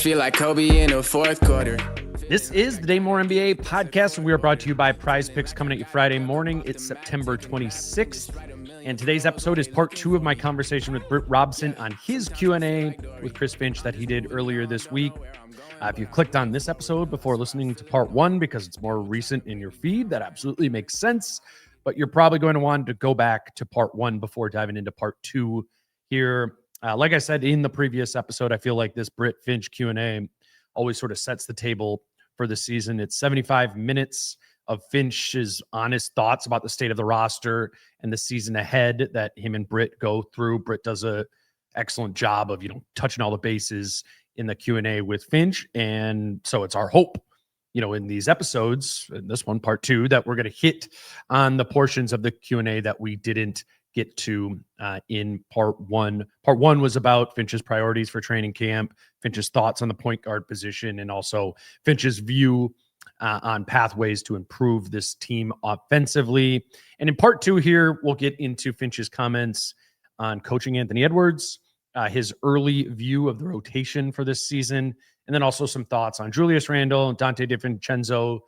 feel like Kobe in the fourth quarter. This is the Dane Moore NBA podcast, and we are brought to you by Prize Picks, coming at you Friday morning. It's September 26th, and today's episode is part 2 of my conversation with Britt Robson on his Q&A with Chris Finch that he did earlier this week. If you clicked on this episode before listening to part 1 because it's more recent in your feed, that absolutely makes sense, but you're probably going to want to go back to part 1 before diving into part 2 here. Like I said in the previous episode, I feel like this Britt Finch Q&A always sort of sets the table for the season. It's 75 minutes of Finch's honest thoughts about the state of the roster and the season ahead that him and Britt go through. Britt does a excellent job of, touching all the bases in the Q&A with Finch. And so it's our hope, in these episodes, in this one, part 2, that we're going to hit on the portions of the Q&A that we didn't get to in part 1. Part 1 was about Finch's priorities for training camp, Finch's thoughts on the point guard position, and also Finch's view on pathways to improve this team offensively. And in part 2 here, we'll get into Finch's comments on coaching Anthony Edwards, his early view of the rotation for this season, and then also some thoughts on Julius Randle and Donte DiVincenzo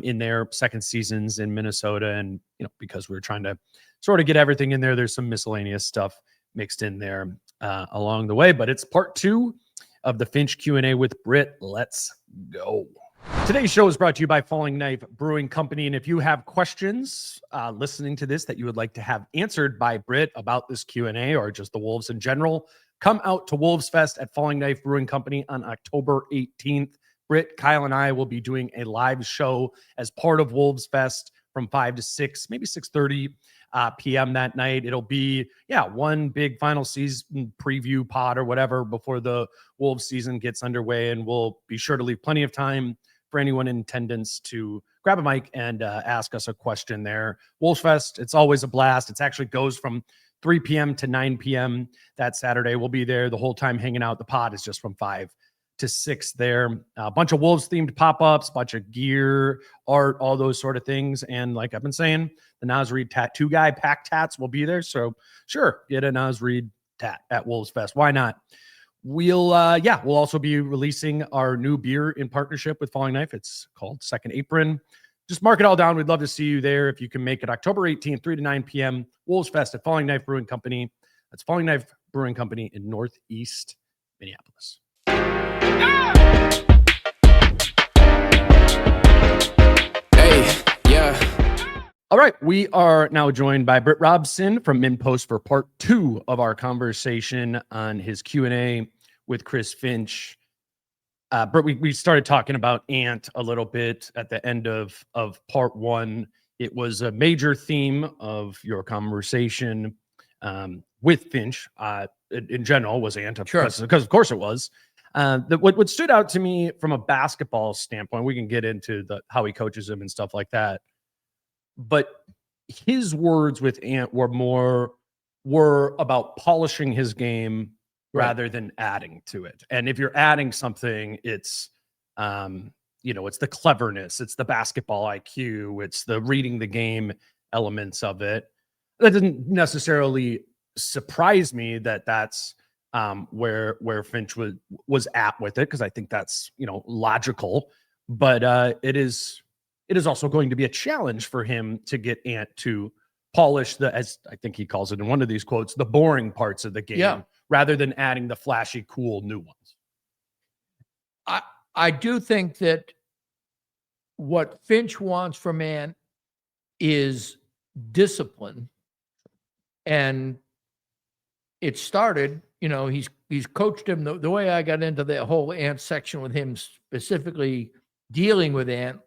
in their second seasons in Minnesota. And, because we're trying to sort of get everything in there, there's some miscellaneous stuff mixed in there along the way. But it's part 2 of the Finch Q&A with Britt. Let's go. Today's show is brought to you by Falling Knife Brewing Company. And if you have questions listening to this that you would like to have answered by Britt about this Q&A or just the Wolves in general, come out to Wolves Fest at Falling Knife Brewing Company on October 18th. Britt, Kyle, and I will be doing a live show as part of Wolves Fest from 5 to 6, maybe 6:30 p.m. that night. It'll be, one big final season preview pod or whatever before the Wolves season gets underway. And we'll be sure to leave plenty of time for anyone in attendance to grab a mic and ask us a question there. Wolves Fest, it's always a blast. It actually goes from 3 p.m. to 9 p.m. that Saturday. We'll be there the whole time hanging out. The pod is just from 5 to 6 there. A bunch of Wolves themed pop-ups, bunch of gear, art, all those sort of things. And like I've been saying, the Nas Reed tattoo guy, Pack Tats, will be there. So sure, get a Nas Reed tat at Wolves Fest. Why not? We'll also be releasing our new beer in partnership with Falling Knife. It's called Second Apron. Just mark it all down. We'd love to see you there. If you can make it October 18th, 3 to 9 p.m., Wolves Fest at Falling Knife Brewing Company. That's Falling Knife Brewing Company in Northeast Minneapolis. All right, we are now joined by Britt Robson from MinnPost for part 2 of our conversation on his Q&A with Chris Finch. Britt, we started talking about Ant a little bit at the end of part 1. It was a major theme of your conversation with Finch in general was Ant, because of course it was. What stood out to me from a basketball standpoint, we can get into how he coaches him and stuff like that, but his words with Ant were about polishing his game rather than adding to it. And if you're adding something, it's it's the cleverness, it's the basketball IQ, it's the reading the game elements of it. That didn't necessarily surprise me that that's where Finch was at with it, because I think that's logical, but it is also going to be a challenge for him to get Ant to polish as I think he calls it in one of these quotes, the boring parts of the game, rather than adding the flashy, cool new ones. I do think that what Finch wants from Ant is discipline, and it started. He's coached him. The way I got into the whole Ant section with him, specifically dealing with Ant,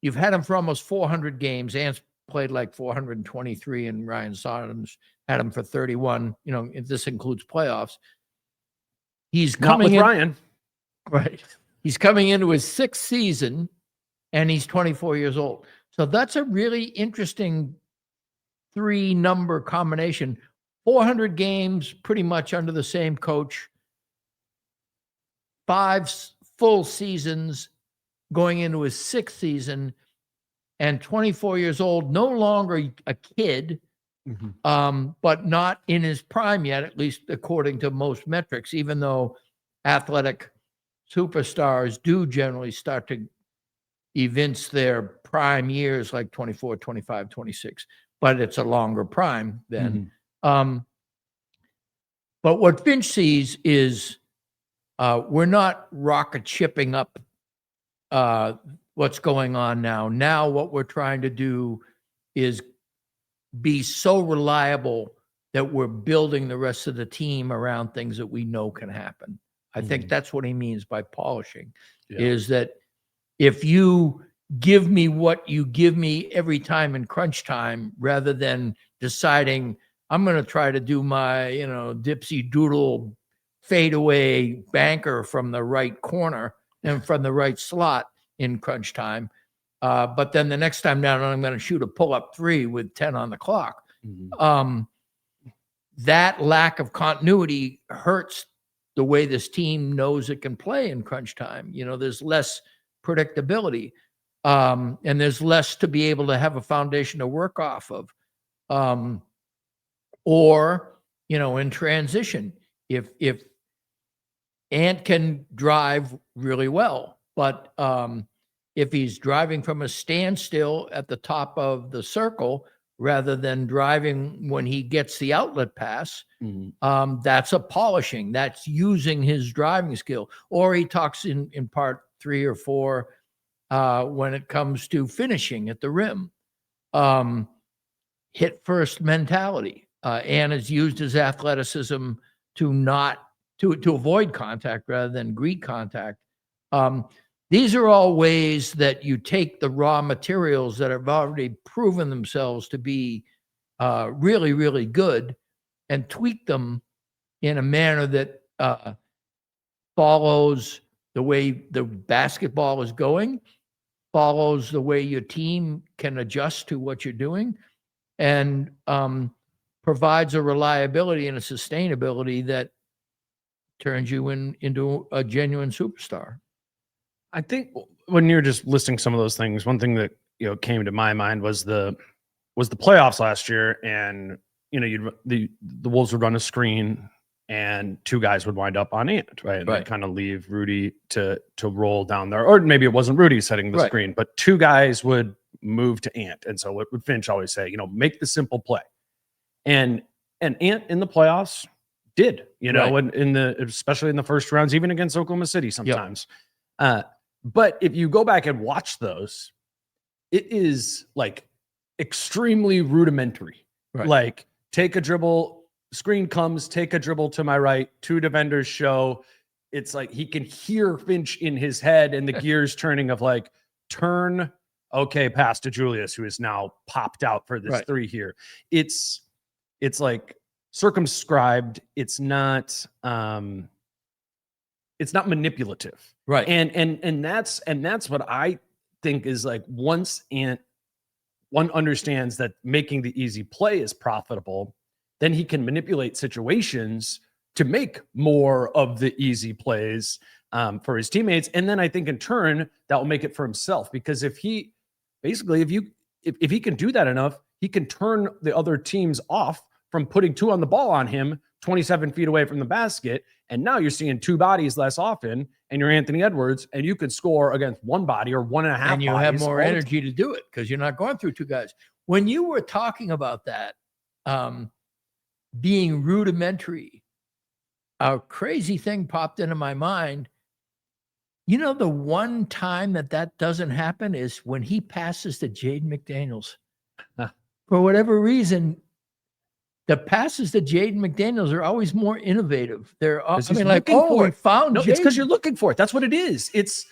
you've had him for almost 400 games. Ant's played like 423, and Ryan Sodom's had him for 31. If this includes playoffs. He's coming in, Ryan. Right. He's coming into his 6th season, and he's 24 years old. So that's a really interesting 3-number combination. 400 games, pretty much under the same coach. 5 full seasons going into his 6th season, and 24 years old, no longer a kid, but not in his prime yet, at least according to most metrics, even though athletic superstars do generally start to evince their prime years like 24, 25, 26, but it's a longer prime then. But what Finch sees is we're not rocket shipping up what's going on now. Now what we're trying to do is be so reliable that we're building the rest of the team around things that we know can happen. I think that's what he means by polishing, is that if you give me what you give me every time in crunch time, rather than deciding I'm going to try to do my, dipsy doodle fadeaway banker from the right corner and from the right slot in crunch time. But then the next time down, I'm going to shoot a pull-up 3 with 10 on the clock. That lack of continuity hurts the way this team knows it can play in crunch time. There's less predictability, and there's less to be able to have a foundation to work off of. Or, in transition, if Ant can drive really well, but if he's driving from a standstill at the top of the circle rather than driving when he gets the outlet pass, that's a polishing. That's using his driving skill. Or he talks in part 3 or 4 when it comes to finishing at the rim, hit first mentality. Ant has used his athleticism to avoid contact rather than greet contact. These are all ways that you take the raw materials that have already proven themselves to be really, really good and tweak them in a manner that follows the way the basketball is going, follows the way your team can adjust to what you're doing, and provides a reliability and a sustainability that turns you into a genuine superstar. I think when you're just listing some of those things, one thing that came to my mind was the playoffs last year, and the Wolves would run a screen, and 2 guys would wind up on Ant, right? And kind of leave Rudy to roll down there, or maybe it wasn't Rudy setting the screen, but 2 guys would move to Ant, and so what would Finch always say? Make the simple play, and Ant in the playoffs did, especially in the first rounds, even against Oklahoma City sometimes. But if you go back and watch those, it is like extremely rudimentary. Like, take a dribble, screen comes, take a dribble to my right, 2 defenders show. It's like he can hear Finch in his head and the gears turning of like, turn, okay, pass to Julius, who is now popped out for this 3 here. It's like circumscribed. It's not manipulative. Right. And that's what I think is like, once one understands that making the easy play is profitable, then he can manipulate situations to make more of the easy plays for his teammates. And then I think in turn that will make it for himself, because if he can do that enough, he can turn the other teams off from putting 2 on the ball on him 27 feet away from the basket. And now you're seeing 2 bodies less often, and you're Anthony Edwards, and you could score against 1 body or 1.5 and you have more energy to do it because you're not going through 2 guys. When you were talking about that being rudimentary, a crazy thing popped into my mind. The one time that doesn't happen is when he passes to Jaden McDaniels. For whatever reason, the passes to Jaden McDaniels are always more innovative. They're, we found. No, it's because you're looking for it. That's what it is.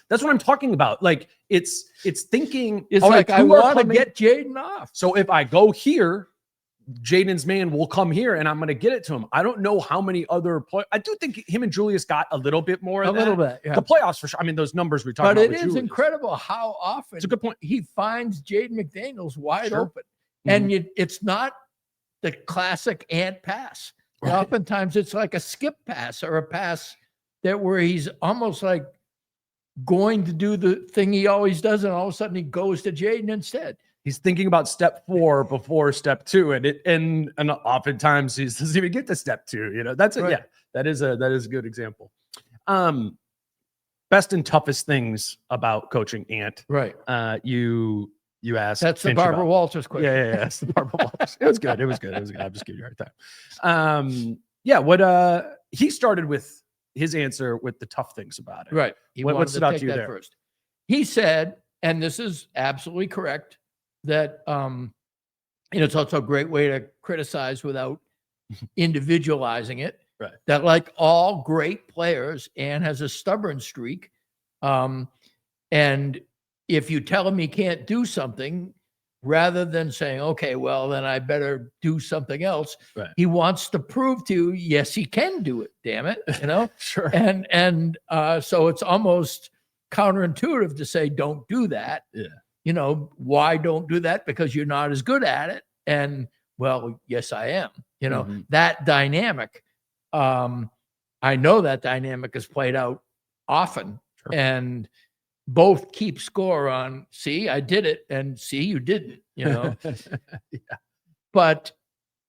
That's what I'm talking about. Like, it's thinking. It's like, I want to get Jaden off. So if I go here, Jaden's man will come here, and I'm going to get it to him. I don't know how many other players. I do think him and Julius got a little bit more. Little bit. Yeah. The playoffs for sure. I mean, those numbers we talked about. But it is incredible how often it's a good point. He finds Jaden McDaniels wide open, and it's not the classic Ant pass. Right. Oftentimes it's like a skip pass or a pass where he's almost like going to do the thing he always does, and all of a sudden he goes to Jaden instead. He's thinking about step 4 before step 2, and oftentimes he doesn't even get to step 2. That's it. Right. Yeah, that is a good example. best and toughest things about coaching Ant. Right. You asked. That's the Finch Barbara about. Walters question. Yeah. That's the Barbara Walters. It was good. I'm just giving you a hard time. What he started with his answer with the tough things about it. Right. He What wanted stood to out take to you that there? first. He said, and this is absolutely correct, that it's also a great way to criticize without individualizing it. Right. That like all great players, Ann has a stubborn streak. And if you tell him he can't do something, rather than saying, okay, well, then I better do something else. Right. He wants to prove to you, yes, he can do it. Damn it. Sure. And so it's almost counterintuitive to say, don't do that. Yeah. Why don't do that? Because you're not as good at it. And well, yes, I am. That dynamic. I know that dynamic is played out often. Sure. And both keep score on, see, I did it, and see, you didn't, Yeah. But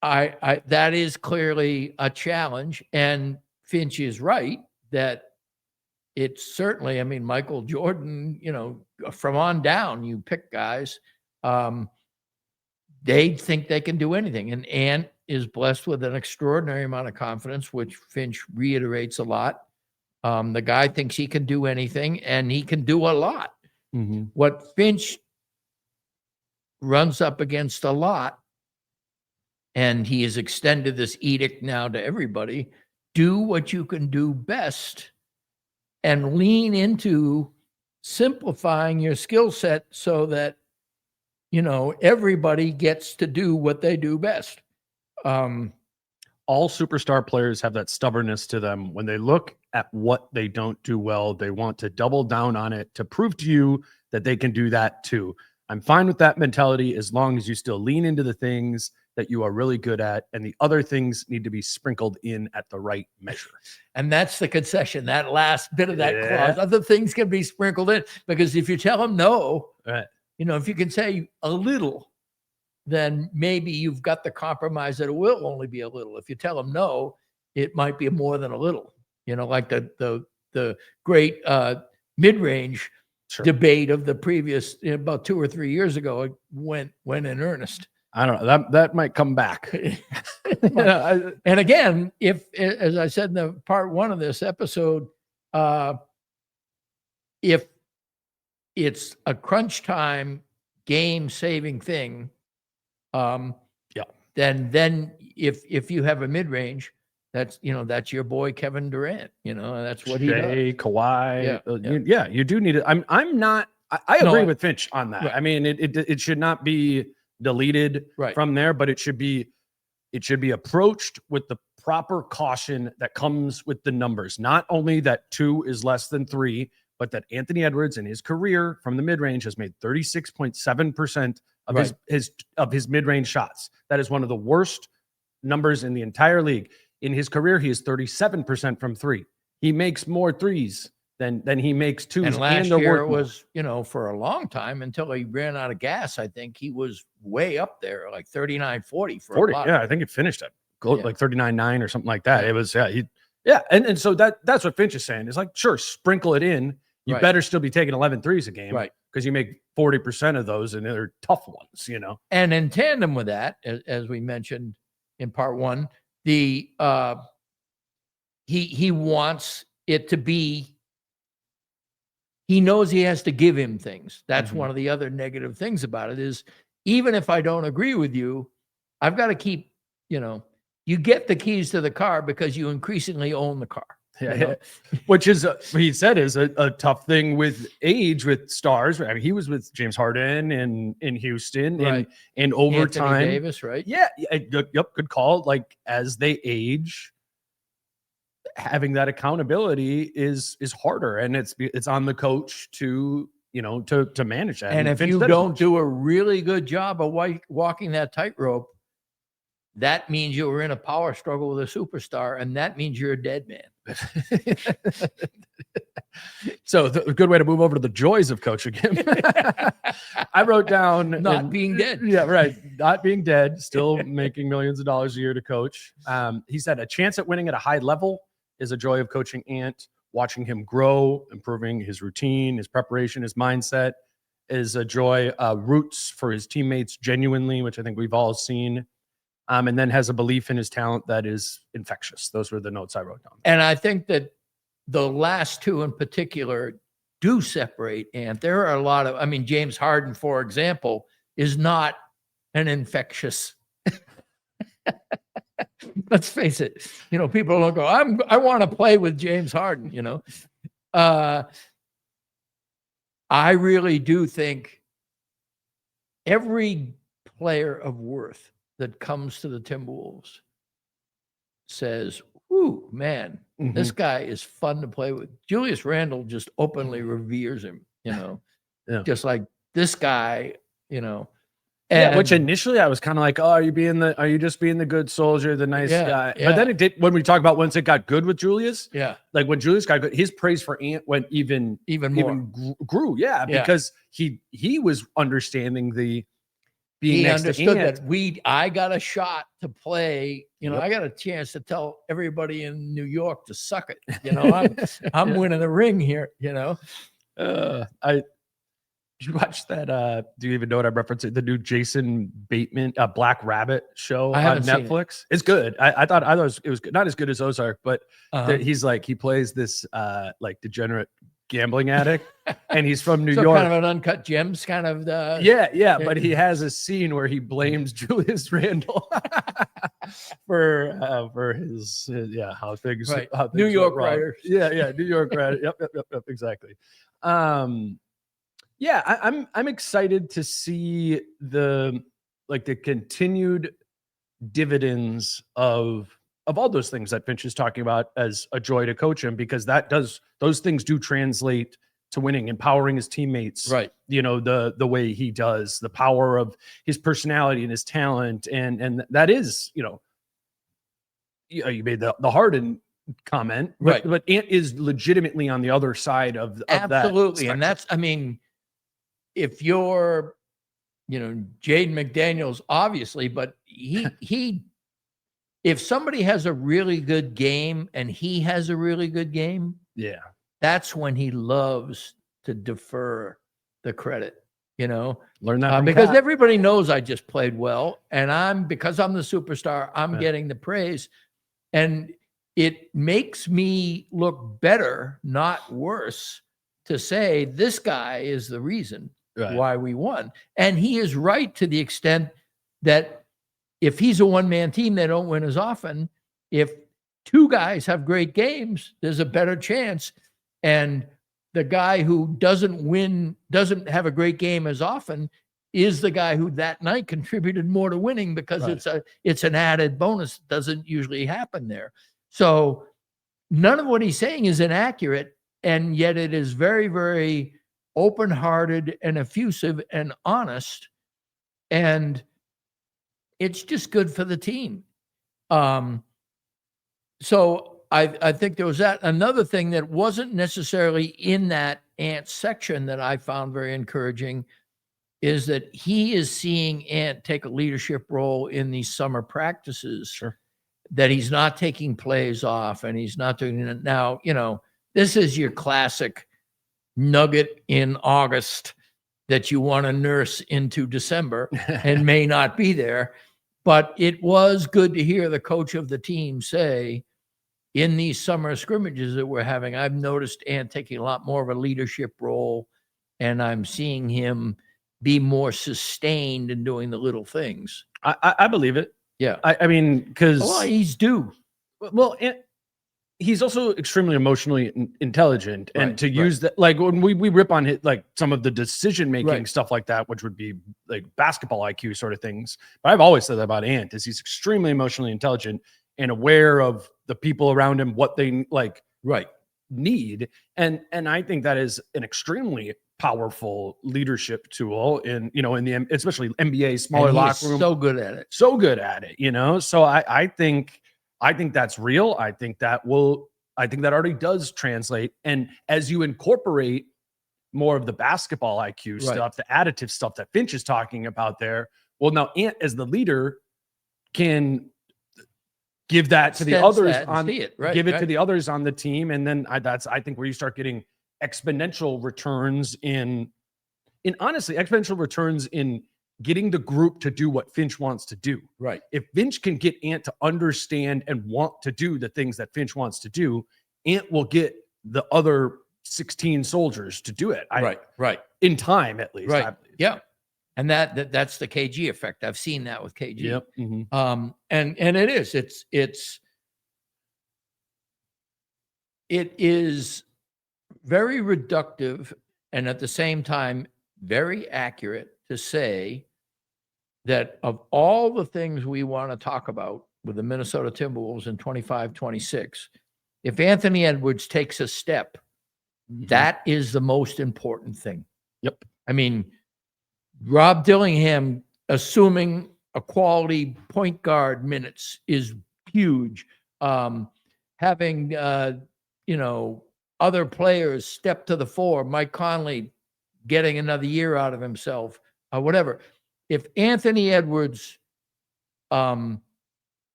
I that is clearly a challenge. And Finch is right that it's certainly, Michael Jordan, from on down, you pick guys, they think they can do anything. And Ant is blessed with an extraordinary amount of confidence, which Finch reiterates a lot. The guy thinks he can do anything, and he can do a lot. Mm-hmm. What Finch runs up against a lot, and he has extended this edict now to everybody, do what you can do best and lean into simplifying your skill set so that, everybody gets to do what they do best. All superstar players have that stubbornness to them. When they look at what they don't do well, they want to double down on it to prove to you that they can do that too. I'm fine with that mentality as long as you still lean into the things that you are really good at, and the other things need to be sprinkled in at the right measure. And that's the concession, that last bit of that clause. Other things can be sprinkled in, because if you tell them no, right. If you can say a little, then maybe you've got the compromise that it will only be a little. If you tell them no, it might be more than a little. Like the great mid-range debate of the previous about 2 or 3 years ago, it went in earnest. I don't know, that might come back. And again, if, as I said in the part 1 of this episode, if it's a crunch time game saving thing, then if you have a mid-range, that's your boy Kevin Durant, that's what he does. Kawhi. You do need it. I'm not, I agree with Finch on that. Right. It should not be deleted from there, but it should be approached with the proper caution that comes with the numbers. Not only that 2 is less than 3, but that Anthony Edwards in his career from the mid-range has made 36.7% of his mid-range shots. That is one of the worst numbers in the entire league. In his career, he is 37% from 3. He makes more threes than he makes 2s. And last year it was, for a long time until he ran out of gas. I think he was way up there, like 39-40 for 40. A lot. Yeah, I think it finished at like 39-9 or something like that. It was and so that's what Finch is saying. It's like, sure, sprinkle it in. You better still be taking 11 threes a game, because you make 40% of those, and they're tough ones, And in tandem with that, as we mentioned in part 1, he wants it to be. He knows he has to give him things. That's one of the other negative things about it is, even if I don't agree with you, I've got to keep. You get the keys to the car because you increasingly own the car. Which is, he said, is a tough thing with age with stars. He was with James Harden in Houston, and over Anthony time, Davis, right? Good call. Like, as they age, having that accountability is harder, and it's on the coach to manage that. And if you don't do a really good job of walking that tightrope, that means you were in a power struggle with a superstar, and that means you're a dead man. So a good way to move over to the joys of coaching him. I wrote down not being dead. Yeah, right. Not being dead, still making millions of dollars a year to coach. He said a chance at winning at a high level is a joy of coaching Ant. watching him grow, improving his routine, his preparation, his mindset is a joy. Roots for his teammates genuinely, which I think we've all seen. And then has a belief in his talent that is infectious. Those were the notes I wrote down. And I think that the last two in particular do separate. And there are a lot of, I mean, James Harden, for example, is not an infectious. Let's face it. You know, people don't go, I want to play with James Harden, you know. I really do think every player of worth that comes to the Timberwolves says, ooh, man, this guy is fun to play with. Julius Randle just openly reveres him, you know, just like this guy, you know. And, which initially I was kind of like, oh, are you just being the good soldier, the nice guy? But then it did, when we talk about once it got good with Julius, like when Julius got good, his praise for Ant went even more. Grew, because he was understanding the being next to Ant. That I got a shot to play, you know, I got a chance to tell everybody in New York to suck it, you know, I'm winning the ring here, you know. Did you watch that? Do you even know what I'm referencing? The new Jason Bateman, Black Rabbit show on Netflix. It's good. I thought it was good. Not as good as Ozark, but he's like, he plays this like degenerate gambling addict, and he's from New York. Kind of an Uncut Gems kind of. But he has a scene where he blames Julius Randle for his how things. Right. How things New York went wrong. writers. New York writers. Yep, exactly. I'm excited to see the continued dividends of all those things that Finch is talking about as a joy to coach him, because those things do translate to winning, empowering his teammates, right? You know, the way he does, the power of his personality and his talent, and that is, you know, you made the Harden comment, but Ant is legitimately on the other side of absolutely, that. And that's, I mean, if you're, you know, Jaden McDaniels, obviously, but he if somebody has a really good game and he has a really good game, that's when he loves to defer the credit, you know. Learn that because everybody knows I just played well, and because I'm the superstar, I'm getting the praise, and it makes me look better, not worse, to say this guy is the reason why we won. And he is right to the extent that if he's a one-man team, they don't win as often. If two guys have great games, there's a better chance. And the guy who doesn't have a great game as often is the guy who that night contributed more to winning, because it's an added bonus. It doesn't usually happen there. So none of what he's saying is inaccurate, and yet it is very, very open-hearted and effusive and honest, and it's just good for the team. So I think there was that. Another thing that wasn't necessarily in that Ant section that I found very encouraging is that he is seeing Ant take a leadership role in these summer practices. Sure. That he's not taking plays off, and he's not doing it. Now, you know, this is your classic nugget in August that you want to nurse into December and may not be there. But it was good to hear the coach of the team say, in these summer scrimmages that we're having, I've noticed Ant taking a lot more of a leadership role, and I'm seeing him be more sustained in doing the little things. I believe it. Yeah. I mean, because he's due. Well, he's also extremely emotionally intelligent, and to use that, like when we rip on it, like some of the decision making stuff like that, which would be like basketball IQ sort of things. But I've always said that about Ant, is he's extremely emotionally intelligent and aware of the people around him, what they need, and I think that is an extremely powerful leadership tool in the especially NBA smaller locker room. So good at it, you know. So I think that's real. I think that already does translate. And as you incorporate more of the basketball IQ stuff, the additive stuff that Finch is talking about there, well, now Ant as the leader can give that to the Sense others that and on see it. Right, give it to right. the others on the team. And then I think where you start getting exponential returns in honestly, exponential returns in getting the group to do what Finch wants to do. Right. If Finch can get Ant to understand and want to do the things that Finch wants to do, Ant will get the other 16 soldiers to do it. Right. In time, at least. Right. Yeah. And that's the KG effect. I've seen that with KG. Yep. Mm-hmm. And it is very reductive and at the same time very accurate to say that of all the things we want to talk about with the Minnesota Timberwolves in 25-26, if Anthony Edwards takes a step, that is the most important thing. Yep. I mean, Rob Dillingham assuming a quality point guard minutes is huge. Having other players step to the fore, Mike Conley getting another year out of himself, whatever. If Anthony Edwards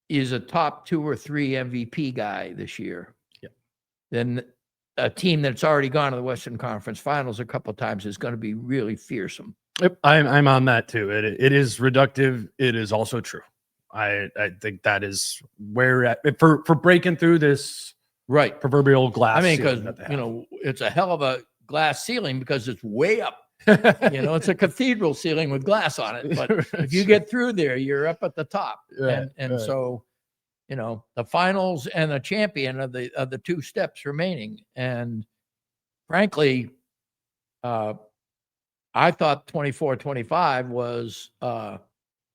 is a top 2 or 3 MVP guy this year, then a team that's already gone to the Western Conference Finals a couple of times is going to be really fearsome. Yep, I'm on that too. It is reductive. It is also true. I think that is where for breaking through this proverbial glass. I mean, because it's a hell of a glass ceiling because it's way up. It's a cathedral ceiling with glass on it. But if you get through there, you're up at the top. So, the finals and the champion are the 2 steps remaining. And frankly, I thought 24-25 was a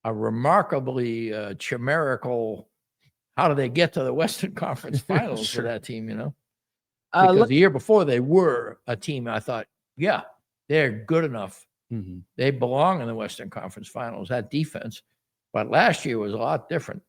remarkably chimerical. How do they get to the Western Conference Finals for that team? Because the year before they were a team. I thought, yeah, they're good enough. Mm-hmm. They belong in the Western Conference Finals. That defense, but last year was a lot different.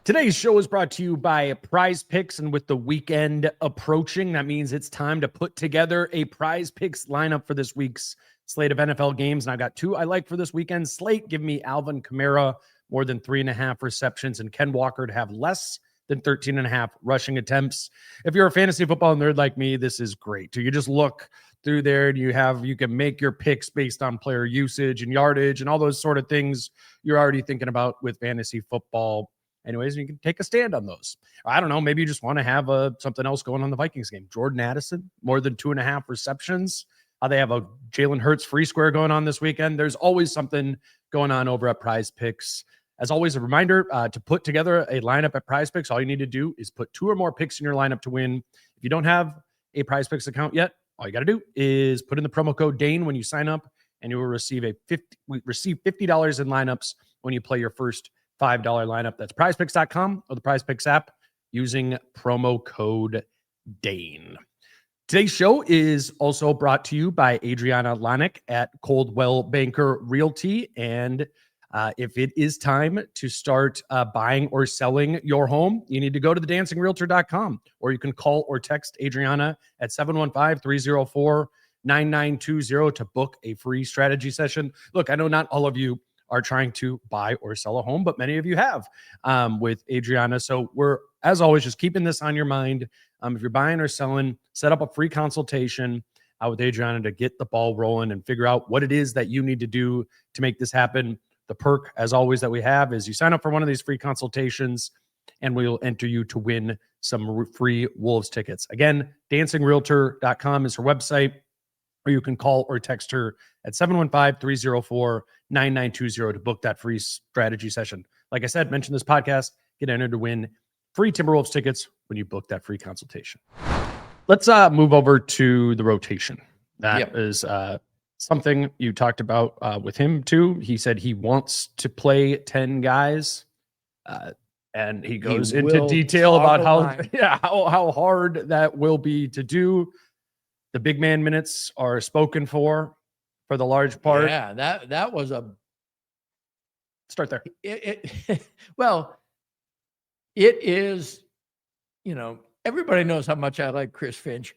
Today's show is brought to you by Prize Picks, and with the weekend approaching, that means it's time to put together a Prize Picks lineup for this week's slate of NFL games. And I've got 2 I like for this weekend slate. Give me Alvin Kamara more than 3.5 receptions and Ken Walker to have less than 13.5 rushing attempts. If you're a fantasy football nerd like me, this is great. You just look through there and you can make your picks based on player usage and yardage and all those sort of things you're already thinking about with fantasy football. Anyways, you can take a stand on those. I don't know. Maybe you just want to have something else going on the Vikings game. Jordan Addison, more than 2.5 receptions. They have a Jalen Hurts free square going on this weekend. There's always something going on over at Prize Picks. As always, a reminder to put together a lineup at Prize Picks. All you need to do is put 2 or more picks in your lineup to win. If you don't have a Prize Picks account yet, all you got to do is put in the promo code Dane when you sign up, and you will receive $50 in lineups when you play your first $5 lineup. That's prizepicks.com or the Prize Picks app using promo code Dane. Today's show is also brought to you by Adriana Lonick at Coldwell Banker Realty. And if it is time to start buying or selling your home, you need to go to thedancingrealtor.com, or you can call or text Adriana at 715-304-9920 to book a free strategy session. Look, I know not all of you are trying to buy or sell a home, but many of you have with Adriana. So we're, as always, just keeping this on your mind. If you're buying or selling, set up a free consultation with Adriana to get the ball rolling and figure out what it is that you need to do to make this happen. The perk, as always, that we have is you sign up for one of these free consultations and we'll enter you to win some free Wolves tickets. Again, dancingrealtor.com is her website, or you can call or text her at 715-304-9920 to book that free strategy session. Like I said, mention this podcast, get entered to win free Timberwolves tickets when you book that free consultation. Let's move over to the rotation. That is something you talked about with him too. He said he wants to play 10 guys, and he goes into detail about how hard that will be to do. The big man minutes are spoken for the large part. Yeah, that was a start there. Well, it is, everybody knows how much I like Chris Finch.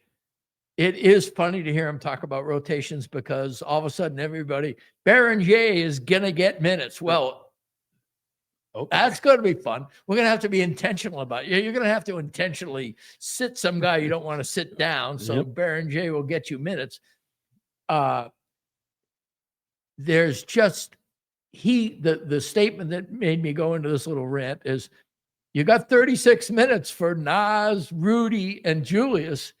It is funny to hear him talk about rotations because all of a sudden everybody, Baron J is going to get minutes. Well, Okay. That's going to be fun. We're going to have to be intentional about it. You're going to have to intentionally sit some guy you don't want to sit down. So Baron J will get you minutes. There's just the statement that made me go into this little rant is you got 36 minutes for Nas, Rudy, and Julius.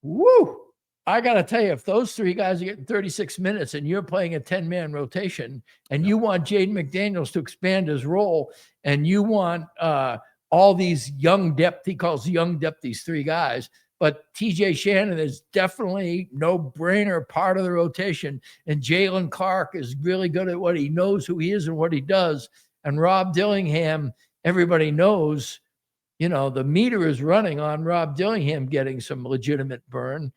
Woo! I got to tell you, if those three guys are getting 36 minutes and you're playing a 10-man rotation and you want Jaden McDaniels to expand his role and you want all these young depth, he calls young depth, these three guys, but TJ Shannon is definitely no-brainer part of the rotation. And Jalen Clark is really good at what he knows, who he is and what he does. And Rob Dillingham, everybody knows, the meter is running on Rob Dillingham getting some legitimate burn.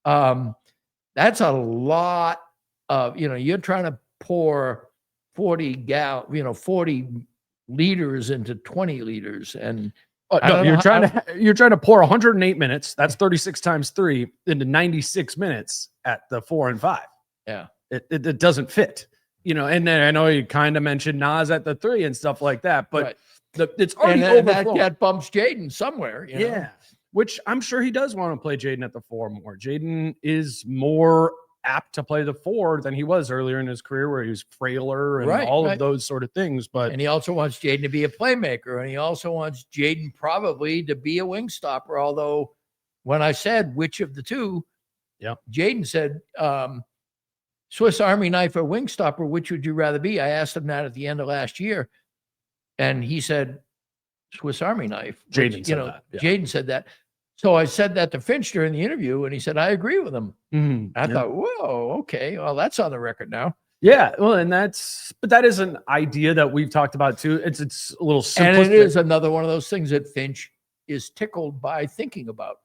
That's a lot of, you're trying to pour 40 liters into 20 liters. And you're trying to pour 108 minutes. That's 36 times 3 into 96 minutes at the 4 and 5. Yeah. It doesn't fit, and then I know you kind of mentioned Nas at the 3 and stuff like that, but it's already overflowing. That bumps Jaden somewhere. Yeah. Which I'm sure he does want to play Jaden at the 4 more. Jaden is more apt to play the 4 than he was earlier in his career, where he was frailer and all of those sort of things. And he also wants Jaden to be a playmaker, and he also wants Jaden probably to be a wing stopper. Although when I said which of the two, Jaden said Swiss Army knife or wing stopper, which would you rather be? I asked him that at the end of last year, and he said Swiss Army knife. Jaden said that. Yeah. Jaden said that. So I said that to Finch during the interview, and he said, I agree with him. I thought, whoa, okay. Well, that's on the record now. Yeah. Well, but that is an idea that we've talked about too. It's a little simplistic. And it is another one of those things that Finch is tickled by thinking about.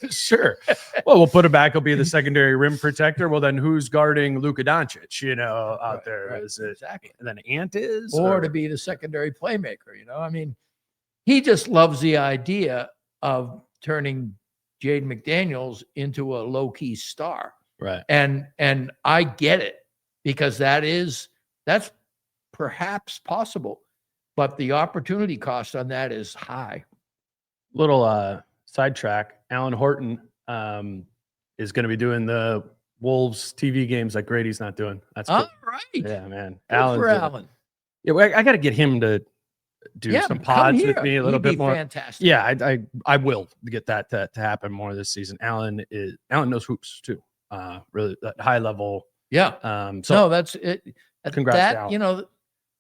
Sure. Well, we'll put it back. He'll be the secondary rim protector. Well, then who's guarding Luka Doncic, out there? Right. Is it, exactly. and then Ant is? Or to be the secondary playmaker, I mean, he just loves the idea of turning Jaden McDaniels into a low-key star. Right. And I get it, because that's perhaps possible, but the opportunity cost on that is high. Little sidetrack. Alan Horton is going to be doing the Wolves TV games like Grady's not doing. That's all cool. right. Yeah, man. Alan. Yeah, I got to get him to do some pods with me a little bit more. Fantastic. Yeah, I will get that to happen more this season. Alan knows hoops too. Really that high level. Yeah. So no, that's it. Congrats, Alan.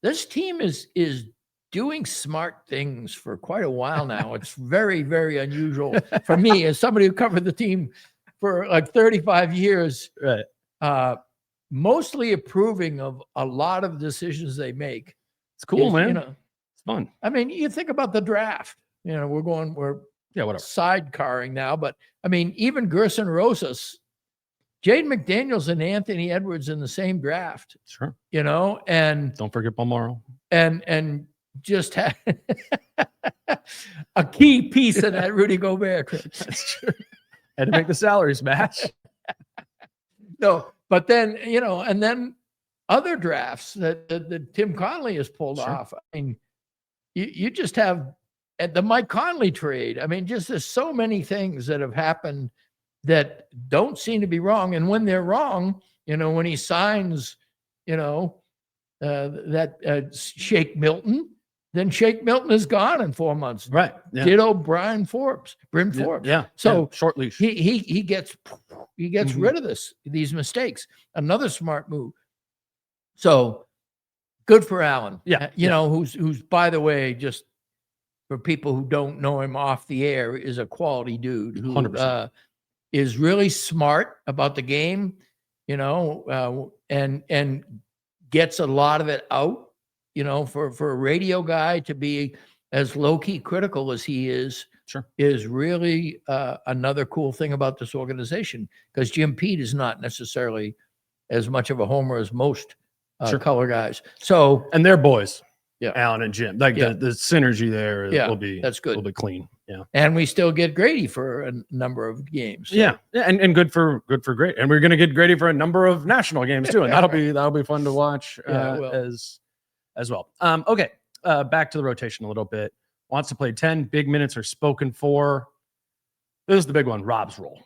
This team is doing smart things for quite a while now. It's very, very unusual for me as somebody who covered the team for like 35 years. Right. Mostly approving of a lot of decisions they make. It's cool, man. It's fun. I mean, you think about the draft. We're whatever. Sidecarring now, but I mean, even Gerson Rosas, Jaden McDaniels, and Anthony Edwards in the same draft. Sure. And don't forget Balmoral. And just had a key piece of that Rudy Gobert. That's true. Had to make the salaries match. No, but then, and then other drafts that Tim Conley has pulled off. I mean, you just have at the Mike Conley trade. I mean, just there's so many things that have happened that don't seem to be wrong. And when they're wrong, when he signs, that Shake Milton, then Shake Milton is gone in 4 months. Right. Yeah. Ditto Bryn Forbes. Yeah. So short leash. He gets rid of these mistakes. Another smart move. So good for Allen. Yeah. Who's by the way, just for people who don't know him off the air, is a quality dude who 100%. Is really smart about the game, and gets a lot of it out. For a radio guy to be as low-key critical as he is, is really another cool thing about this organization, because Jim Pete is not necessarily as much of a homer as most color guys. So, and they're boys. Yeah. Alan and Jim. Like the synergy there will be that's good. Will be clean. Yeah. And we still get Grady for a number of games. So. Yeah. And good for Grady. And we're gonna get Grady for a number of national games too. And that'll be fun to watch as well. Okay. back to the rotation a little bit. Wants to play 10. Big minutes are spoken for. This is the big one, Rob's role.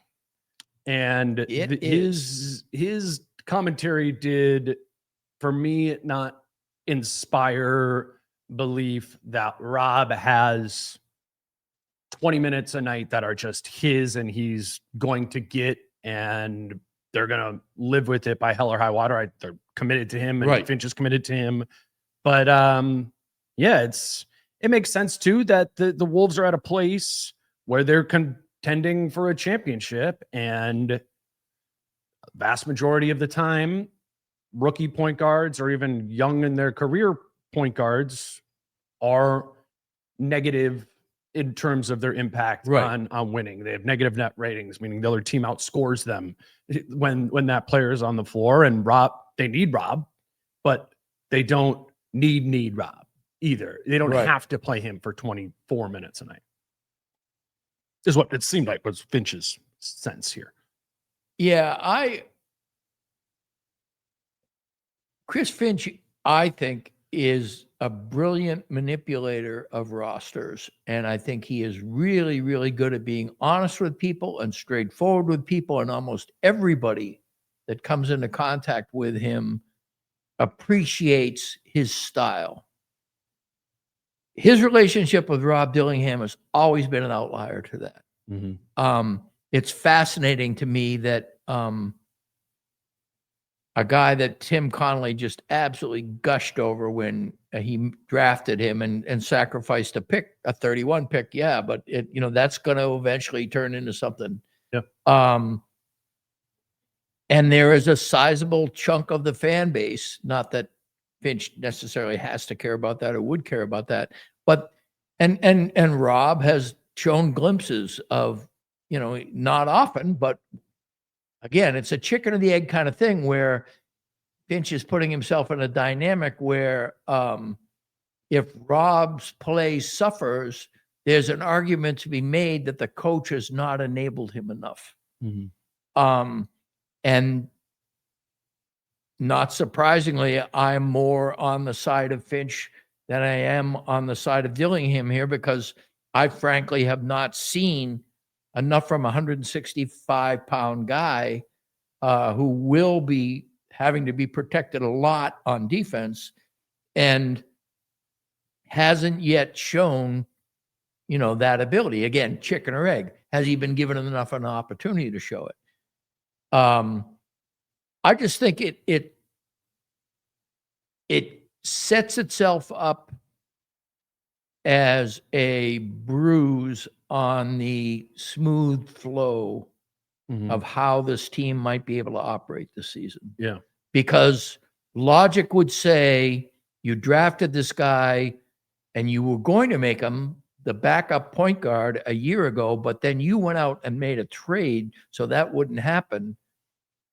And his commentary did, for me, not inspire belief that Rob has 20 minutes a night that are just his and he's going to get, and they're going to live with it by hell or high water. They're committed to him, and Finch is committed to him. But yeah, it makes sense too that the Wolves are at a place where they're contending for a championship, and vast majority of the time, rookie point guards or even young in their career point guards are negative in terms of their impact on winning. They have negative net ratings, meaning the other team outscores them when that player is on the floor. And they need Rob, but they don't need Rob either. They don't have to play him for 24 minutes a night, is what it seemed like was Finch's sense here. Yeah, Chris Finch, I think, is a brilliant manipulator of rosters. And I think he is really, really good at being honest with people and straightforward with people. And almost everybody that comes into contact with him appreciates his style. His relationship with Rob Dillingham has always been an outlier to that. Mm-hmm. It's fascinating to me that a guy that Tim Connolly just absolutely gushed over when he drafted him and sacrificed a 31 pick. Yeah, but that's going to eventually turn into something. Yeah. And there is a sizable chunk of the fan base, not that Finch necessarily has to care about that or would care about that, but and Rob has shown glimpses of, not often, but again, it's a chicken or the egg kind of thing where Finch is putting himself in a dynamic where if Rob's play suffers, there's an argument to be made that the coach has not enabled him enough. Mm-hmm. And not surprisingly, I'm more on the side of Finch than I am on the side of Dillingham here, because I frankly have not seen enough from a 165-pound guy who will be having to be protected a lot on defense and hasn't yet shown, that ability. Again, chicken or egg. Has he been given enough an opportunity to show it? I just think it sets itself up as a bruise on the smooth flow of how this team might be able to operate this season. Yeah. Because logic would say you drafted this guy and you were going to make him the backup point guard a year ago, but then you went out and made a trade so that wouldn't happen.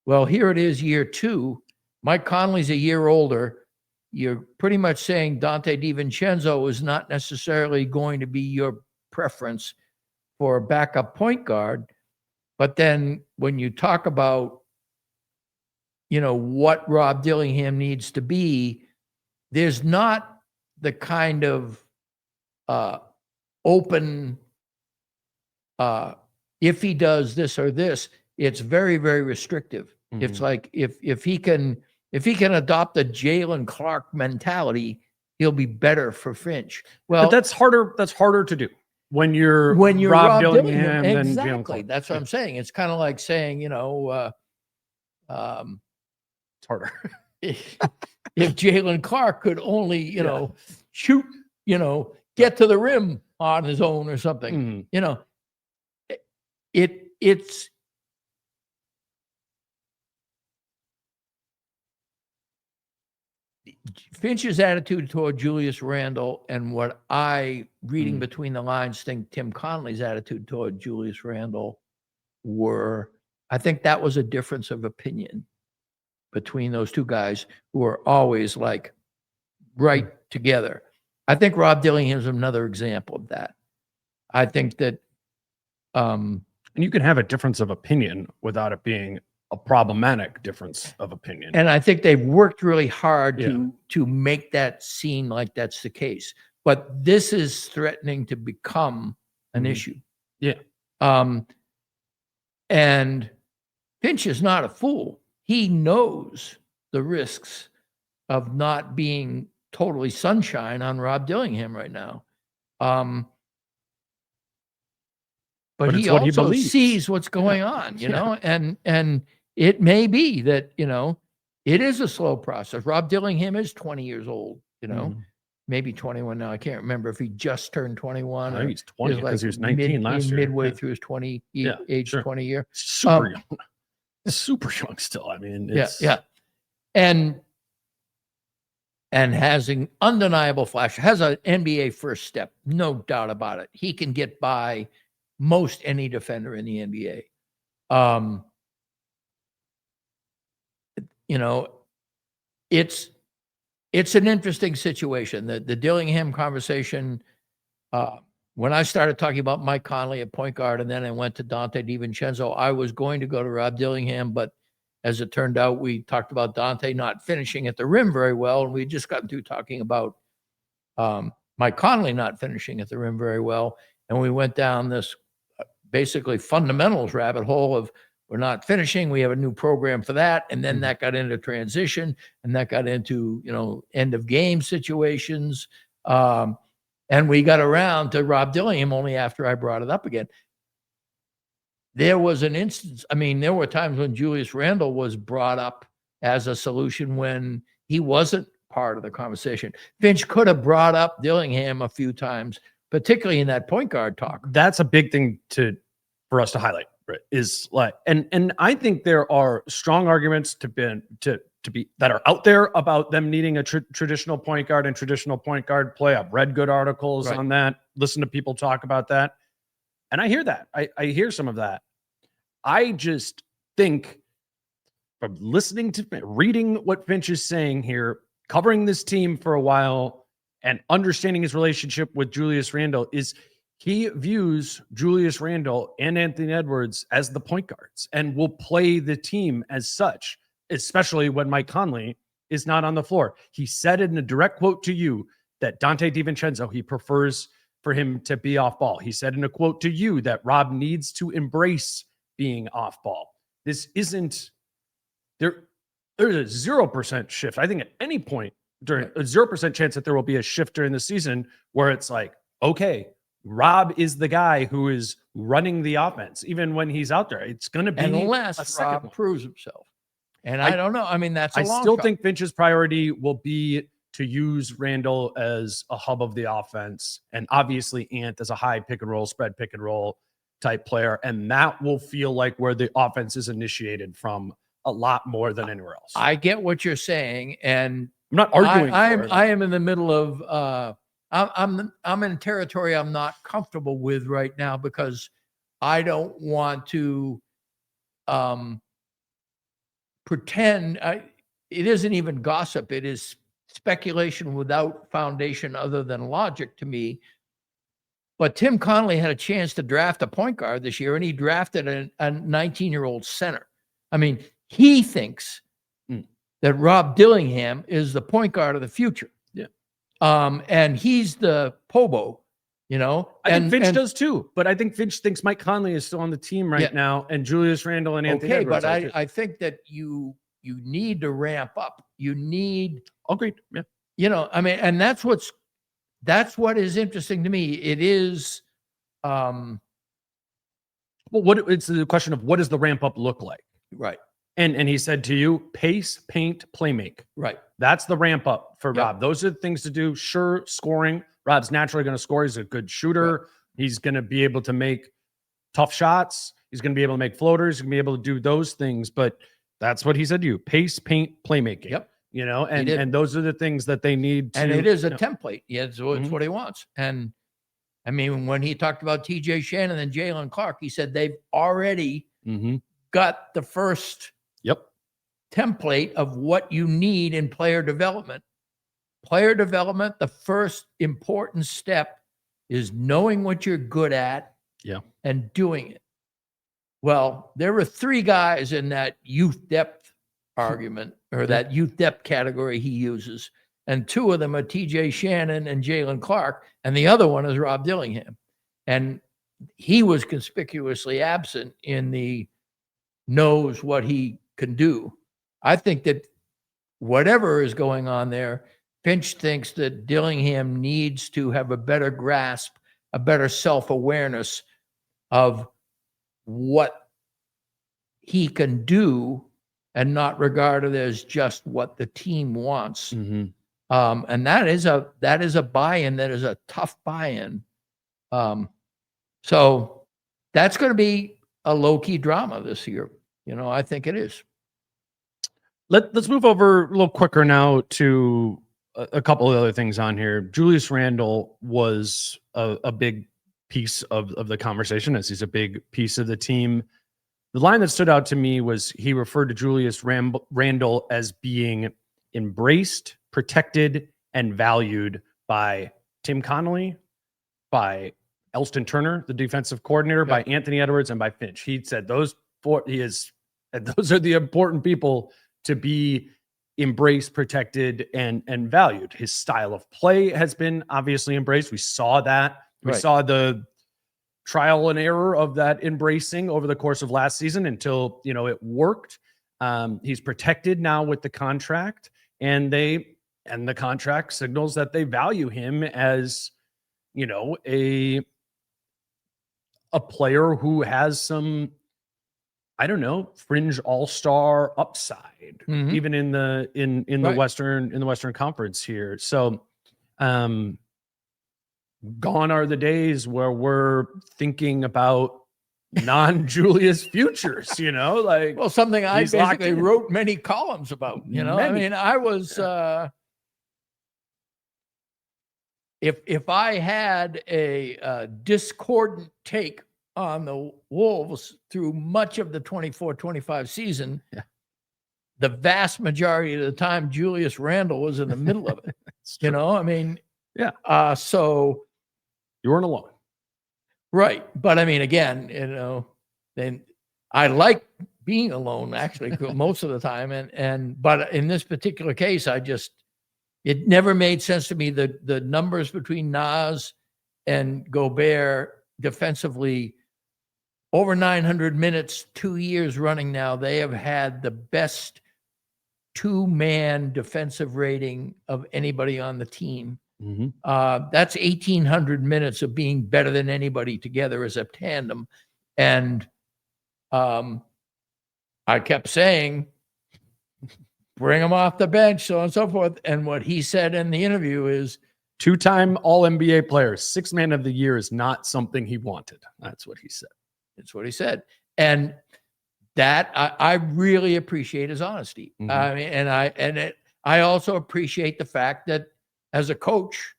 Well, here it is, year 2. Mike Conley's a year older. You're pretty much saying Donte DiVincenzo is not necessarily going to be your preference for a backup point guard. But then when you talk about, what Rob Dillingham needs to be, there's not the kind of open, if he does this or this, it's very, very restrictive. Mm-hmm. It's like if he can adopt a Jalen Clark mentality, he'll be better for Finch. Well, but that's harder to do when you're Rob Dillingham. Exactly. That's what I'm saying. It's kind of like saying, it's harder. if Jalen Clark could only, shoot, get to the rim on his own or something, it's Finch's attitude toward Julius Randle and what I, reading between the lines, think Tim Connolly's attitude toward Julius Randle I think that was a difference of opinion between those two guys who are always like right together. I think Rob Dillingham is another example of that. I think that and you can have a difference of opinion without it being a problematic difference of opinion. And I think they've worked really hard Yeah. to make that seem like that's the case. But this is threatening to become an issue. Yeah. And Finch is not a fool. He knows the risks of not being totally sunshine on Rob Dillingham right now. But he also sees what's going on, you know, and it may be that, you know, it is a slow process. Rob Dillingham is 20 years old, you know, maybe 21 now. I can't remember if he just turned 21. I think he's 20 because he was 19 last year. Midway through his 20 age 20 year. Super young. Super young still. I mean, it's... And has an undeniable flash, has an NBA first step, no doubt about it. He can get by most any defender in the NBA. You know, it's an interesting situation. The Dillingham conversation, when I started talking about Mike Conley at point guard, and then I went to Donte DiVincenzo, I was going to go to Rob Dillingham, but as it turned out, we talked about Donte not finishing at the rim very well, and we just got through talking about Mike Conley not finishing at the rim very well, and we went down this basically fundamentals rabbit hole of we're not finishing, we have a new program for that, and then that got into transition, and that got into, you know, end of game situations, and we got around to Rob Dillingham only after I brought it up again. There was an instance, I mean, there were times when Julius Randle was brought up as a solution when he wasn't part of the conversation. Finch could have brought up Dillingham a few times, particularly in that point guard talk. That's a big thing for us to highlight, Britt, is like, and I think there are strong arguments to be that are out there about them needing a traditional point guard and traditional point guard play. I've read good articles on that, listen to people talk about that. And I hear that. I hear some of that. I just think from listening to, reading what Finch is saying here, covering this team for a while, and understanding his relationship with Julius Randle, is he views Julius Randle and Anthony Edwards as the point guards and will play the team as such, especially when Mike Conley is not on the floor. He said in a direct quote to you that Donte DiVincenzo, he prefers for him to be off ball. He said in a quote to you that Rob needs to embrace being off ball. This isn't there. There's a 0% shift. I think at any point during a 0% chance that there will be a shift during the season where it's like, okay, Rob is the guy who is running the offense. Even when he's out there, it's going to be unless Rob proves himself. And I don't know. I mean, that's a long still shot. think Finch's priority will be to use Randle as a hub of the offense, and obviously Ant as a high pick and roll, spread pick and roll type player. And that will feel like where the offense is initiated from a lot more than anywhere else. I get what you're saying. And I'm not arguing. I am in the middle of, I'm in territory I'm not comfortable with right now, because I don't want to pretend. It isn't even gossip. It is speculation without foundation other than logic to me. But Tim Connolly had a chance to draft a point guard this year, and he drafted a 19-year-old center. I mean, he thinks that Rob Dillingham is the point guard of the future. Yeah. And he's the Pobo, you know. I think Finch does too, but I think Finch thinks Mike Conley is still on the team right now, and Julius Randle and Anthony Edwards. But I think that you need to ramp up. You need. Agreed. Yeah. You know, I mean, and that's what is interesting to me. It is. Well, it's the question of what does the ramp up look like? Right. And he said to you, pace, paint, play make. Right. That's the ramp up for Rob. Those are the things to do. Sure, scoring. Rob's naturally going to score. He's a good shooter. Right. He's going to be able to make tough shots. He's going to be able to make floaters. He's going to be able to do those things. But that's what he said to you. Pace, paint, playmaking. Yep. You know, and those are the things that they need to. And it is a template. Yeah, it's what he wants. And I mean, when he talked about TJ Shannon and Jalen Clark, he said they've already got the first template of what you need in player development. Player development, the first important step is knowing what you're good at and doing it. Well, there were three guys in that youth depth argument or that youth depth category he uses. And two of them are TJ Shannon and Jalen Clark. And the other one is Rob Dillingham. And he was conspicuously absent in the knows what he can do. I think that whatever is going on there, Finch thinks that Dillingham needs to have a better grasp, a better self-awareness of what he can do and not regard it as just what the team wants. Mm-hmm. And that is a buy-in that is a tough buy-in. So that's going to be a low-key drama this year. I think it is. Let's move over a little quicker now to a couple of other things on here. Julius Randle was a big piece of the conversation, as he's a big piece of the team. The line that stood out to me was he referred to Julius Randle as being embraced, protected, and valued by Tim Connolly, by Elston Turner, the defensive coordinator, by Anthony Edwards, and by Finch. He said those are the important people to be embraced, protected, and valued. His style of play has been obviously embraced. We saw that. We saw the trial and error of that embracing over the course of last season until, it worked. He's protected now with the contract, and the contract signals that they value him as, a player who has some, fringe all-star upside, even in the Western Conference here. So, gone are the days where we're thinking about non-Julius futures, something I basically wrote many columns about, I was, if I had a discordant take on the Wolves through much of the 24-25 season, the vast majority of the time, Julius Randle was in the middle of it, so you weren't alone. Right. But again, then I like being alone actually most of the time. But in this particular case, it never made sense to me. The numbers between Nas and Gobert defensively, over 900 minutes, 2 years running now, they have had the best two-man defensive rating of anybody on the team. That's 1,800 minutes of being better than anybody together as a tandem. And I kept saying, bring him off the bench, so on and so forth. And what he said in the interview is, two-time All-NBA player, sixth man of the year is not something he wanted. That's what he said. That's what he said. And that I really appreciate his honesty. I also appreciate the fact that as a coach,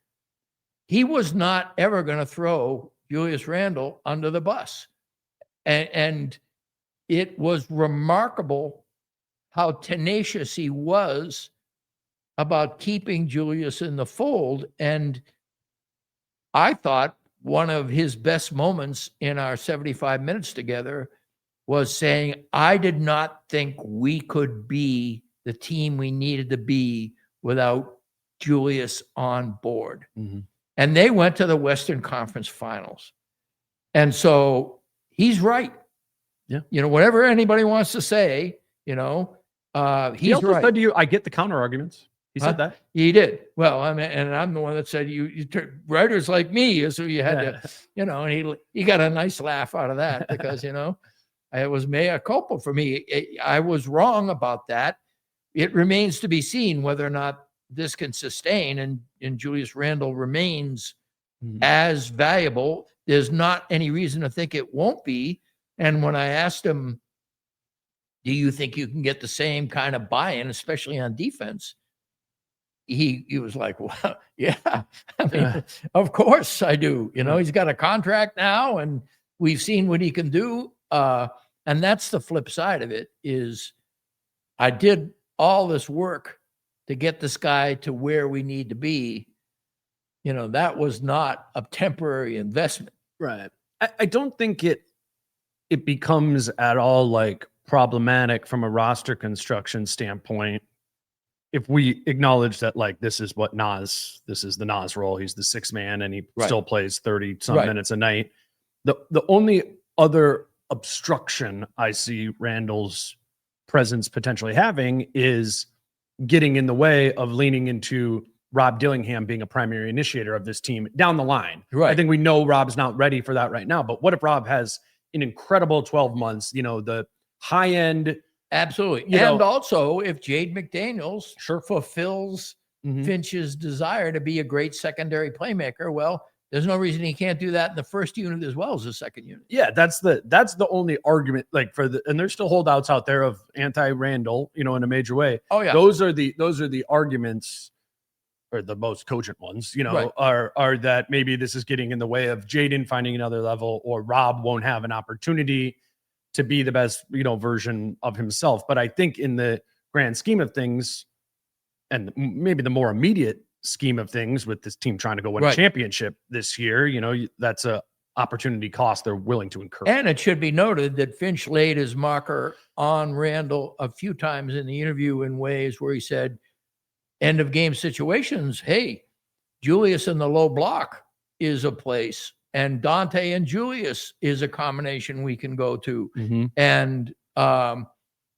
he was not ever going to throw Julius Randle under the bus. And it was remarkable how tenacious he was about keeping Julius in the fold. And I thought one of his best moments in our 75 minutes together was saying, I did not think we could be the team we needed to be without Julius on board. And they went to the Western Conference Finals. And so he's right. Whatever anybody wants to say, he's he also right. said to you, I get the counter arguments. He said that. He did. Well, and I'm the one that said you writers like me, so you had to, and he got a nice laugh out of that because, it was mea culpa for me. I was wrong about that. It remains to be seen whether or not this can sustain, and Julius Randle remains as valuable. There's not any reason to think it won't be. And when I asked him, do you think you can get the same kind of buy-in, especially on defense? He was like, well, yeah, of course I do. He's got a contract now and we've seen what he can do. And that's the flip side of it is I did all this work to get this guy to where we need to be. That was not a temporary investment. Right. I don't think it becomes at all like problematic from a roster construction standpoint if we acknowledge that like this is the Nas role. He's the sixth man and he still plays 30 some minutes a night. The only other obstruction I see Randle's presence potentially having is getting in the way of leaning into Rob Dillingham being a primary initiator of this team down the line. Right. I think we know Rob's not ready for that right now, but what if Rob has an incredible 12 months, the high end. Absolutely. And also if Jaden McDaniels fulfills Finch's desire to be a great secondary playmaker, well, there's no reason he can't do that in the first unit as well as the second unit. Yeah, that's the only argument, like and there's still holdouts out there of anti-Randle, in a major way. Oh yeah. Those are the arguments, or the most cogent ones, are that maybe this is getting in the way of Jaden finding another level, or Rob won't have an opportunity to be the best, version of himself. But I think in the grand scheme of things, and maybe the more immediate scheme of things with this team trying to go win a championship this year, that's a opportunity cost they're willing to incur. And it should be noted that Finch laid his marker on Randle a few times in the interview in ways where he said, end of game situations, hey, Julius in the low block is a place, and Donte and Julius is a combination we can go to. And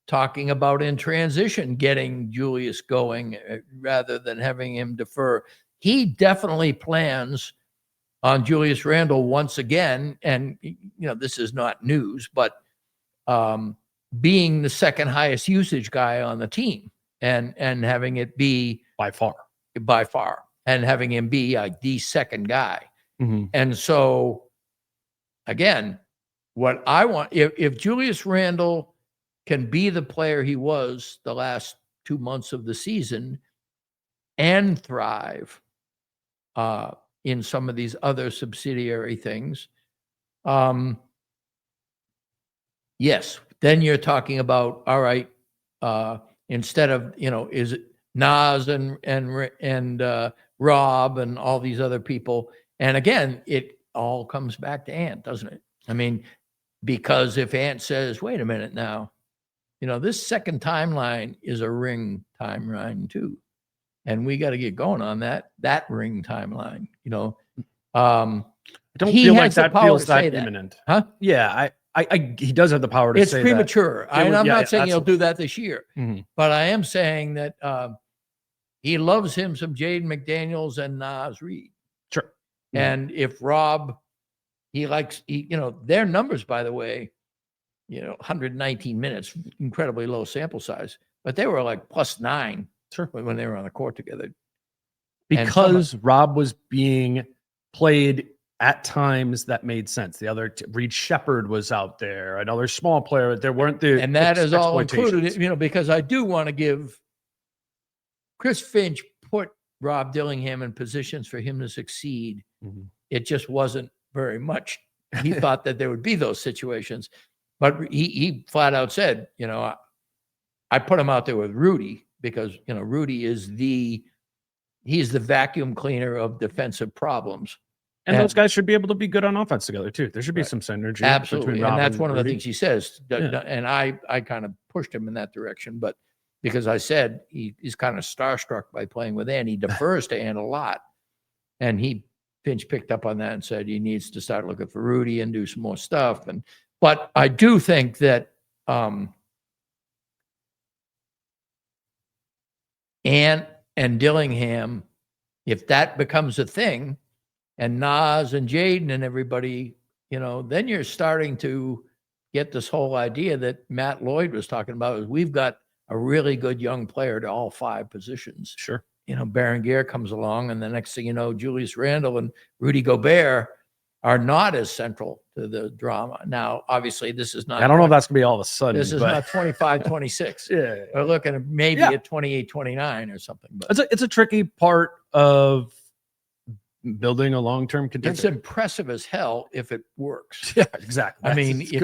talking about in transition, getting Julius going rather than having him defer. He definitely plans on Julius Randle once again. And, this is not news, but being the second highest usage guy on the team and having it be by far, and having him be the second guy. And so again, what I want, if Julius Randle can be the player he was the last 2 months of the season and thrive in some of these other subsidiary things, yes, then you're talking about, all right, instead of, is it Nas and Rob and all these other people. And again, it all comes back to Ant, doesn't it? I mean, because if Ant says, wait a minute now, this second timeline is a ring timeline too. And we got to get going on that ring timeline, I don't feel like that feels that imminent. Huh? Yeah. He does have the power to say that. It's premature. I'm not saying he'll do that this year, Mm-hmm. but I am saying that he loves him some Jaden McDaniels and Nas Reed. Sure. Mm-hmm. And if Rob, he likes, their numbers, by the way, 119 minutes, incredibly low sample size, but they were like +9 when they were on the court together. Because Rob was being played at times that made sense. The other, Reed Shepherd was out there, another small player. There weren't and that is all included, because I do want to give Chris Finch put Rob Dillingham in positions for him to succeed. Mm-hmm. It just wasn't very much. He thought that there would be those situations, but he flat out said, I put him out there with Rudy because, Rudy is he's the vacuum cleaner of defensive problems. And those guys should be able to be good on offense together too. There should be some synergy. Absolutely. Between Rob and that's one of the Rudy. things he says. Yeah. And I kind of pushed him in that direction, but because I said he's kind of starstruck by playing with Ant. He defers to Ant a lot. And Finch picked up on that and said he needs to start looking for Rudy and do some more stuff. But I do think that Ant and Dillingham, if that becomes a thing, and Nas and Jaden and everybody, then you're starting to get this whole idea that Matt Lloyd was talking about, is we've got a really good young player to all 5 positions. Sure. Berenguer comes along, and the next thing you know, Julius Randle and Rudy Gobert are not as central to the drama. Now, obviously, this is not. I don't know if that's going to be all of a sudden. This is not 25, 26. Yeah. We're looking at maybe at 28, 29 or something. But it's a tricky part of building a long-term contender. It's impressive as hell if it works. Yeah, exactly. I mean, if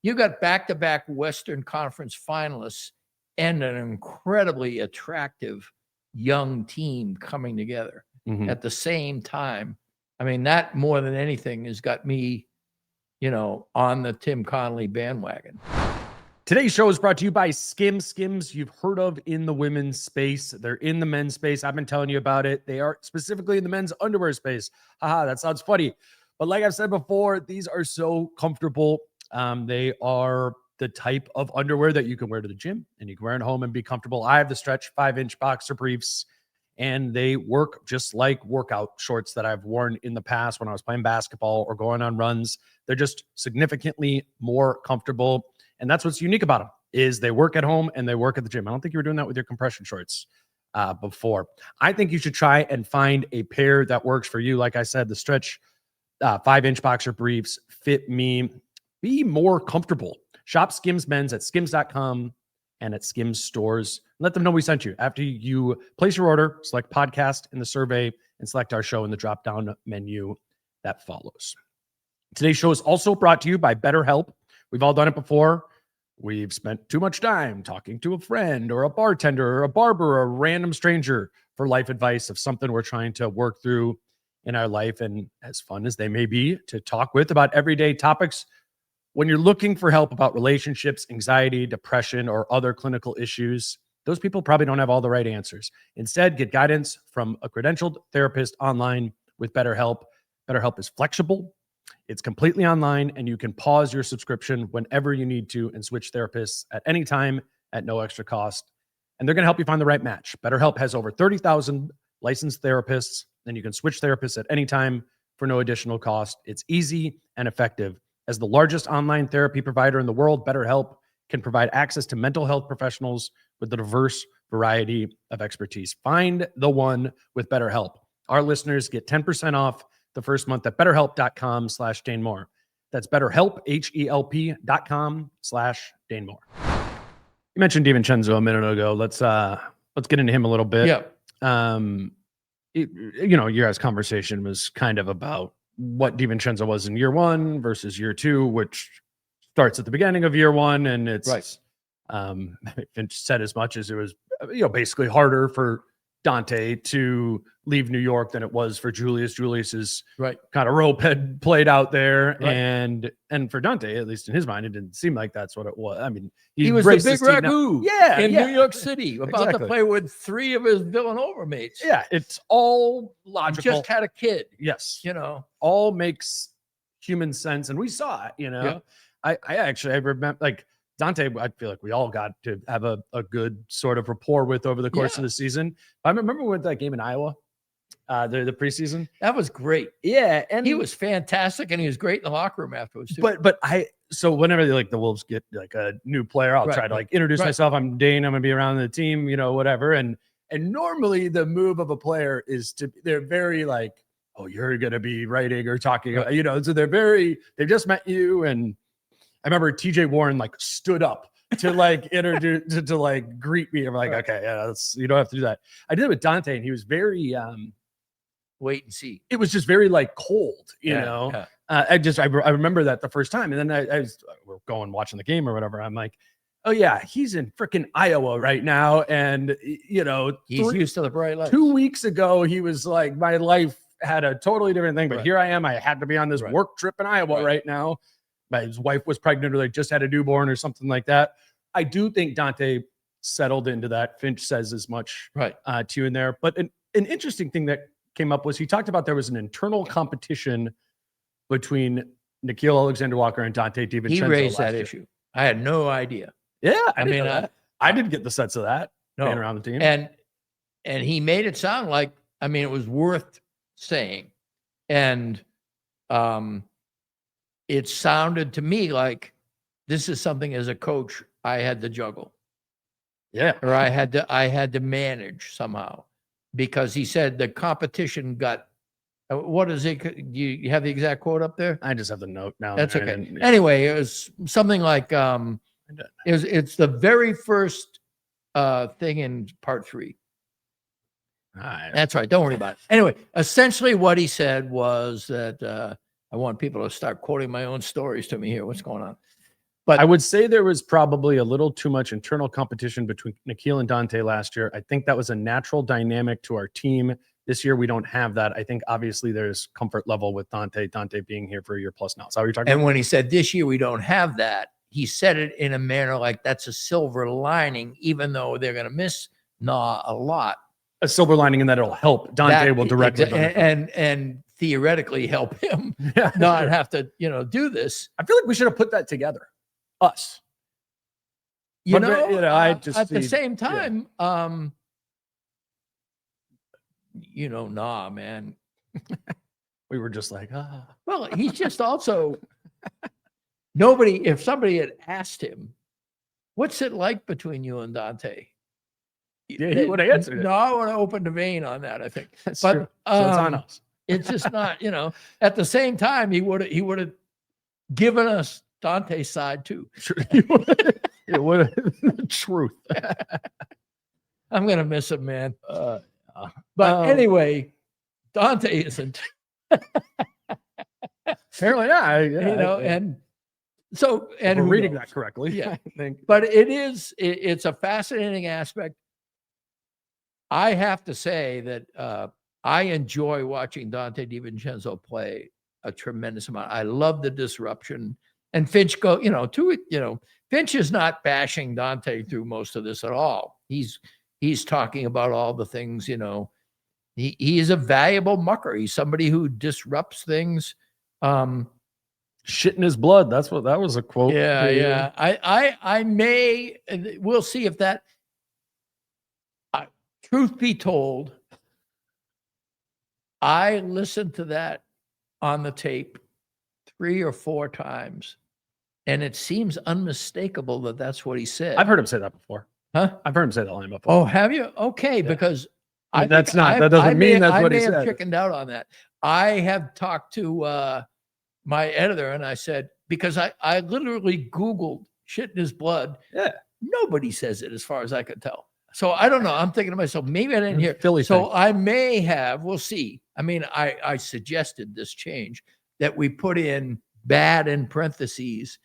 you got back-to-back Western Conference finalists and an incredibly attractive young team coming together at the same time. I mean, that more than anything has got me on the Tim Connolly bandwagon. Today's show is brought to you by Skims. Skims you've heard of in the women's space. They're in the men's space. I've been telling you about it. They are specifically in the men's underwear space. Haha, that sounds funny. But like I've said before, these are so comfortable. They are the type of underwear that you can wear to the gym and you can wear at home and be comfortable. I have the stretch 5-inch boxer briefs, and they work just like workout shorts that I've worn in the past when I was playing basketball or going on runs. They're just significantly more comfortable. And that's what's unique about them, is they work at home and they work at the gym. I don't think you were doing that with your compression shorts before. I think you should try and find a pair that works for you. Like I said, the stretch 5-inch boxer briefs fit me. Be more comfortable. Shop Skims Men's at skims.com and at Skims stores. Let them know we sent you. After you place your order, select podcast in the survey and select our show in the drop-down menu that follows. Today's show is also brought to you by BetterHelp. We've all done it before. We've spent too much time talking to a friend or a bartender or a barber or a random stranger for life advice of something we're trying to work through in our life. And as fun as they may be to talk with about everyday topics, when you're looking for help about relationships, anxiety, depression, or other clinical issues, those people probably don't have all the right answers. Instead, get guidance from a credentialed therapist online with BetterHelp. BetterHelp is flexible. It's completely online, and you can pause your subscription whenever you need to and switch therapists at any time at no extra cost. And they're going to help you find the right match. BetterHelp has over 30,000 licensed therapists, and you can switch therapists at any time for no additional cost. It's easy and effective. As the largest online therapy provider in the world, BetterHelp can provide access to mental health professionals with a diverse variety of expertise. Find the one with BetterHelp. Our listeners get 10% off the first month at BetterHelp.com/DaneMoore. That's BetterHelp, HELP.com/DaneMoore. You mentioned DiVincenzo a minute ago. Let's get into him a little bit. Yeah. Your guys' conversation was kind of about what DiVincenzo was in year one versus year two, which starts at the beginning of year one. And it's right. Finch said as much as it was, basically harder for Donte to leave New York than it was for Julius. Julius's right kind of rope had played out there. Right. And for Donte, at least in his mind, it didn't seem like that's what it was. I mean, he was the big ragu in New York City, about exactly. to play with 3 of his Villanova mates. Yeah, it's all logical. He just had a kid. Yes. All makes human sense. And we saw it, Yeah. I remember, like, Donte, I feel like we all got to have a good sort of rapport with over the course of the season. I remember with that game in Iowa, the preseason. That was great. Yeah, and he was fantastic, and he was great in the locker room afterwards too. But so whenever the Wolves get like a new player, I'll try to introduce myself. I'm Dane. I'm gonna be around the team, whatever. And normally the move of a player is they're very like, oh, you're gonna be writing or talking, so they've just met you. And I remember TJ Warren stood up to introduce to greet me. I'm like, okay, yeah, you don't have to do that. I did it with Donte, and he was very wait and see. It was just very cold, you know. Yeah. I remember that the first time, and then we're going watching the game or whatever. I'm like, oh yeah, he's in freaking Iowa right now, and he's used to the bright lights. 2 weeks ago, he was like, my life had a totally different thing, but here I am. I had to be on this work trip in Iowa right now. His wife was pregnant, or just had a newborn or something like that. I do think Donte settled into that. Finch says as much to you in there. But an interesting thing that came up was he talked about there was an internal competition between Nickeil Alexander-Walker and Donte DiVincenzo. He raised that issue. I had no idea. Yeah, I didn't get the sense of that being around the team. And he made it sound like, it was worth saying. And it sounded to me like this is something as a coach I had to juggle. Yeah. Or I had to manage somehow, because he said the competition got, what is it? You have the exact quote up there? I just have the note now. That's okay. Anyway, it was something like, it's the very first thing in part 3. That's right. Don't worry about it. Anyway, essentially what he said was that, I want people to start quoting my own stories to me here. What's going on? But I would say there was probably a little too much internal competition between Nickeil and Donte last year. I think that was a natural dynamic to our team This year we don't have that. I think obviously there's comfort level with Donte being here for a year plus now. So you're talking And about? when he said this year we don't have that, he said it in a manner like that's a silver lining, even though they're going to miss Nah a lot. A silver lining in that it'll help. Donte will directly and theoretically help him not have to, do this. I feel like we should have put that together. Us. I just at the same time, Nah, man. We were just like, Well, he's just also if somebody had asked him, what's it like between you and Donte? Yeah, he would have answered it. No, I want to open the vein on that, I think. That's but true. So it's on us. It's just not, at the same time, he would have given us Dante's side too. It would have the truth. I'm gonna miss him, man. But anyway, Donte isn't. Apparently, and so and we're reading that correctly. Yeah, I think. But it's a fascinating aspect. I have to say that I enjoy watching Donte DiVincenzo play a tremendous amount. I love the disruption. And Finch Finch is not bashing Donte through most of this at all. He's talking about all the things, he is a valuable mucker. He's somebody who disrupts things. Shit in his blood. That was a quote. Yeah. We'll see if that, truth be told, I listened to that on the tape 3 or 4 times, and it seems unmistakable that that's what he said. I've heard him say that before. Huh? I've heard him say that line before. Oh, have you? Okay, yeah. Because that doesn't mean that's what he said. I may have chickened out on that. I have talked to my editor, and I said, because I literally Googled shit in his blood. Yeah. Nobody says it as far as I could tell. So I don't know. I'm thinking to myself, maybe I didn't hear. Philly so thing. I may have, we'll see. I mean, I suggested this change that we put in bad in parentheses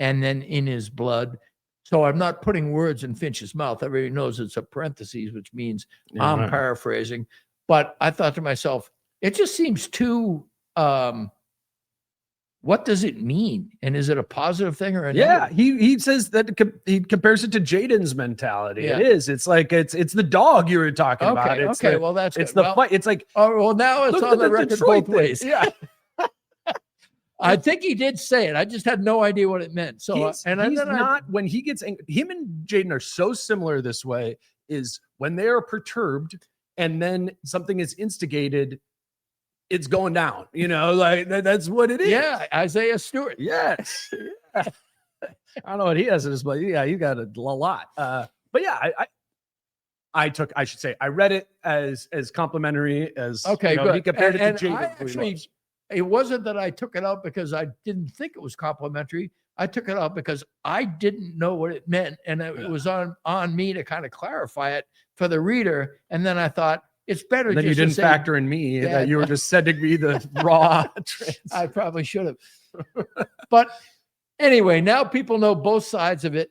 and then in his blood. So I'm not putting words in Finch's mouth. Everybody knows it's a parentheses, which means I'm paraphrasing. But I thought to myself, it just seems too, what does it mean? And is it a positive thing or a negative? He says that he compares it to Jaden's mentality. Yeah. It is. It's like it's the dog you were talking about. It's well, that's it's good. the fight. It's like, oh well, now it's on the record Detroit both ways. Yeah. I think he did say it. I just had no idea what it meant. So when he gets angry, him and Jaden are so similar this way, is when they are perturbed and then something is instigated, it's going down, like that's what it is. Yeah. Isaiah Stewart. Yes. Yeah. I don't know what he has in his, but yeah, you got a lot. But yeah, I read it as complimentary as good. He compared it to Jaden. It wasn't that I took it out because I didn't think it was complimentary. I took it out because I didn't know what it meant. And it was on me to kind of clarify it for the reader. And then I thought, it's better. And then just you didn't factor in me that you were just sending me the raw. I probably should have. But anyway, now people know both sides of it.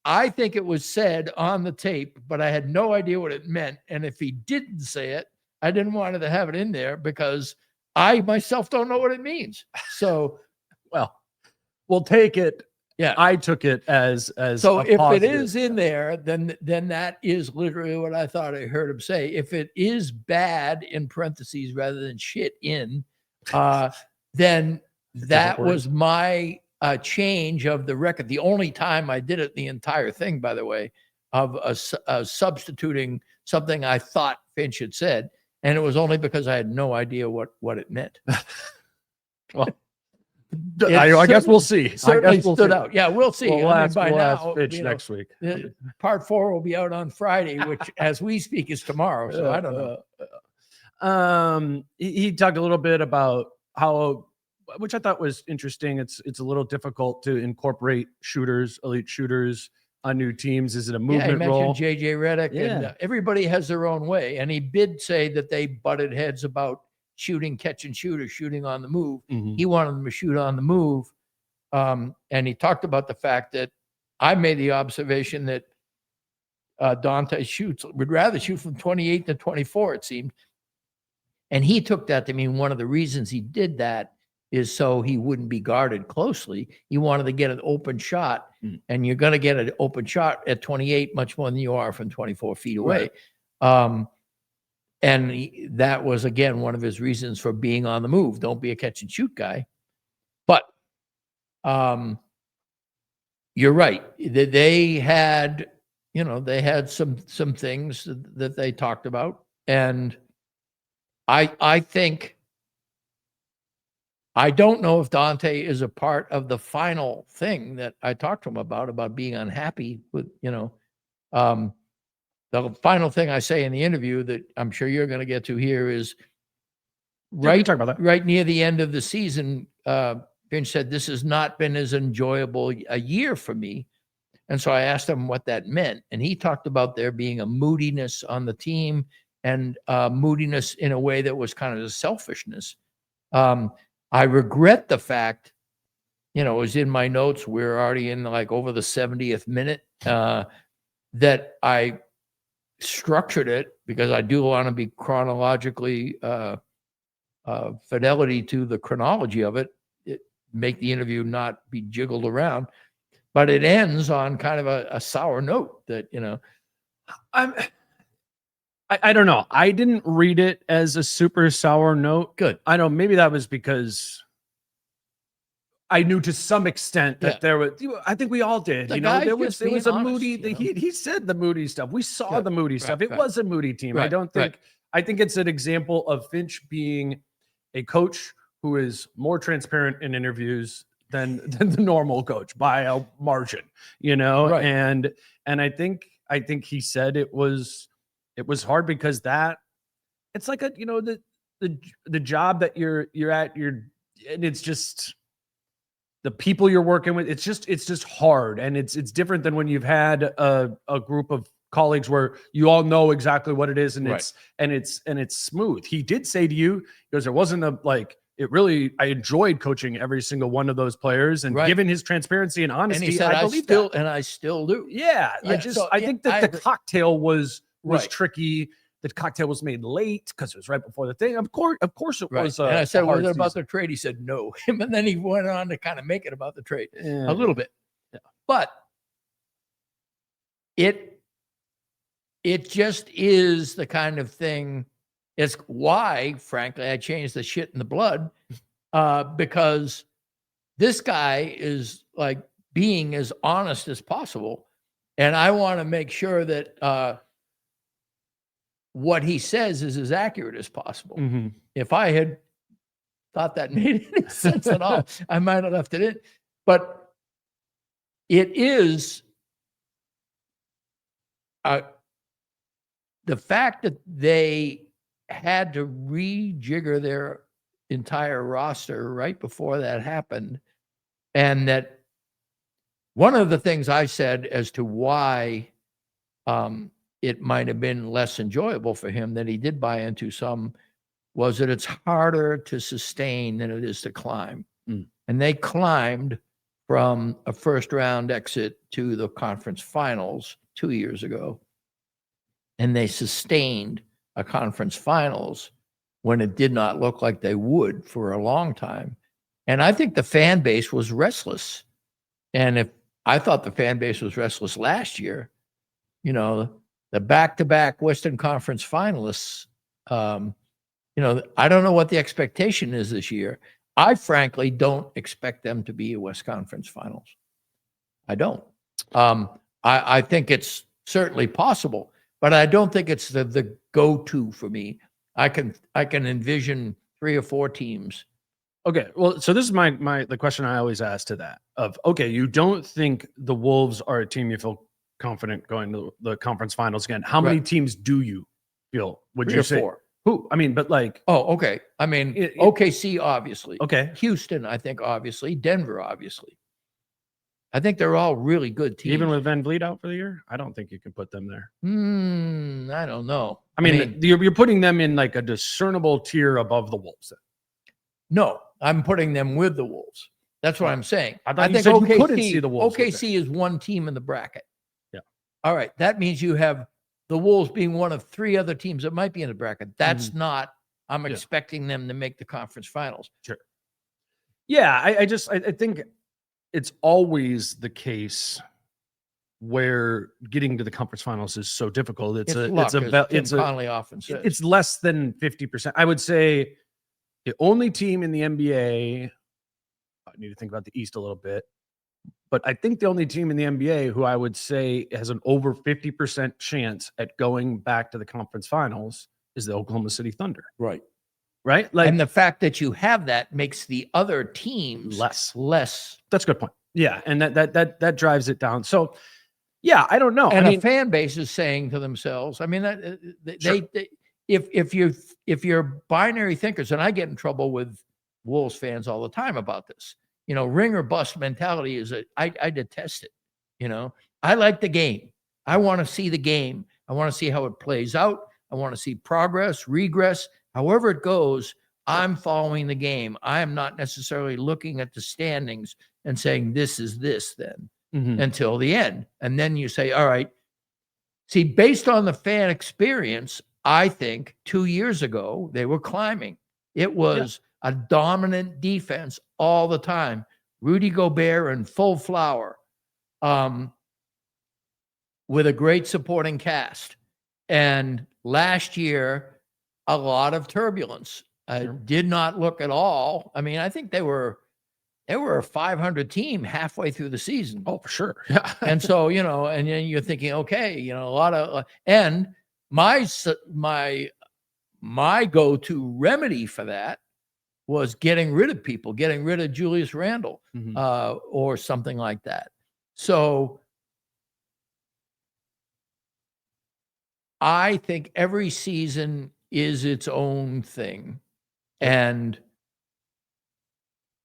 I think it was said on the tape, but I had no idea what it meant. And if he didn't say it, I didn't want to have it in there because I myself don't know what it means. So, well, we'll take it. Yeah, I took it as so. If positive. it is in there, then that is literally what I thought I heard him say. If it is bad in parentheses rather than shit in, then that was my change of the record. The only time I did it, the entire thing, by the way, of substituting something I thought Finch had said. And it was only because I had no idea what it meant. Well, I guess we'll see. Certainly stood out. Yeah, we'll see. We'll ask Finch next week. Part 4 will be out on Friday, which, as we speak, is tomorrow. So I don't know. He talked a little bit about how, which I thought was interesting. It's a little difficult to incorporate elite shooters on new teams. Is it a movement role? He mentioned JJ Redick, and everybody has their own way. And he did say that they butted heads about shooting, catch and shoot, or shooting on the move. Mm-hmm. He wanted them to shoot on the move. And he talked about the fact that I made the observation that Donte would rather shoot from 28 to 24, it seemed. And he took that to mean one of the reasons he did that is so he wouldn't be guarded closely. He wanted to get an open shot, and you're going to get an open shot at 28 much more than you are from 24 feet away. Right. That was, again, one of his reasons for being on the move. Don't be a catch and shoot guy. But you're right. They had, they had some things that they talked about. And I think, I don't know if Donte is a part of the final thing that I talked to him about being unhappy with, the final thing I say in the interview that I'm sure you're going to get to here is right near the end of the season. Finch said, "This has not been as enjoyable a year for me." And so I asked him what that meant. And he talked about there being a moodiness on the team and moodiness in a way that was kind of a selfishness. I regret the fact, it was in my notes, we're already in like over the 70th minute, that I structured it because I do want to be chronologically fidelity to the chronology of it, make the interview not be jiggled around, but it ends on kind of a sour note that, I don't know. I didn't read it as a super sour note. Good. I know maybe that was because I knew to some extent that there was, I think we all did, there was a honest, moody, he said the moody stuff. We saw the moody stuff. It was a moody team. I don't think, I think it's an example of Finch being a coach who is more transparent in interviews than the normal coach by a margin, and I think he said it was hard because it's like the job that you're at, and it's just the people you're working with. It's just hard. And it's different than when you've had a group of colleagues where you all know exactly what it is. And it's smooth. He did say to you, because there wasn't I enjoyed coaching every single one of those players, and given his transparency and honesty, and he said, I believe that. And I still do. Yeah. I think that the cocktail was tricky. The cocktail was made late because it was right before the thing. Of course it was. And I said, was it about the trade? He said, no. And then he went on to kind of make it about the trade a little bit. Yeah. But it just is the kind of thing. It's why, frankly, I changed the shit in the blood, because this guy is like being as honest as possible. And I want to make sure that what he says is as accurate as possible. Mm-hmm. If I had thought that made any sense at all, I might have left it in. But it is the fact that they had to rejigger their entire roster right before that happened. And that one of the things I said as to why it might have been less enjoyable for him that he did buy into some was that it's harder to sustain than it is to climb. And they climbed from a first round exit to the conference finals 2 years ago. And they sustained a conference finals when it did not look like they would for a long time. And I think the fan base was restless. And if I thought the fan base was restless last year, the back-to-back Western Conference finalists, I don't know what the expectation is this year. I frankly don't expect them to be a West Conference finals. I don't. I think it's certainly possible, but I don't think it's the go-to for me. I can envision 3 or 4 teams. Okay, well, so this is the question I always ask to that of, okay, you don't think the Wolves are a team you feel confident going to the conference finals again. How many teams do you feel? Would 3 you or say 4? Who? I mean, but like. Oh, okay. I mean, OKC, obviously. Okay. Houston, I think, obviously. Denver, obviously. I think they're all really good teams. Even with Van Vliet out for the year? I don't think you can put them there. I don't know. I mean, you're putting them in like a discernible tier above the Wolves. Then. No, I'm putting them with the Wolves. That's what I'm saying. I think OKC, you couldn't see the Wolves. OKC is one team in the bracket. Yeah. All right. That means you have the Wolves being one of 3 other teams that might be in the bracket. That's not I'm expecting them to make the conference finals. Sure. Yeah, I think it's always the case where getting to the conference finals is so difficult. It's Conley often says. It's less than 50%. I would say the only team in the NBA, I need to think about the East a little bit, but I think the only team in the NBA who I would say has an over 50% chance at going back to the conference finals is the Oklahoma City Thunder. Right. Like, and the fact that you have that makes the other teams less. That's a good point. Yeah, and that drives it down. So, yeah, I don't know. And a fan base is saying to themselves, I mean, if you're binary thinkers, and I get in trouble with Wolves fans all the time about this, ring or bust mentality I detest it. I like the game. I want to see the game. I want to see how it plays out. I want to see progress, regress, however it goes. I'm following the game. I am not necessarily looking at the standings and saying this is this then until the end. And then you say, all right, see, based on the fan experience, I think 2 years ago, they were climbing. It was a dominant defense all the time. Rudy Gobert in full flower with a great supporting cast. And last year, a lot of turbulence. Did not look at all. I mean, I think they were a 500 team halfway through the season. Oh, for sure. Yeah. And so, and then you're thinking, okay, a lot of, and my go-to remedy for that was getting rid of people, getting rid of Julius Randle or something like that. So I think every season is its own thing. And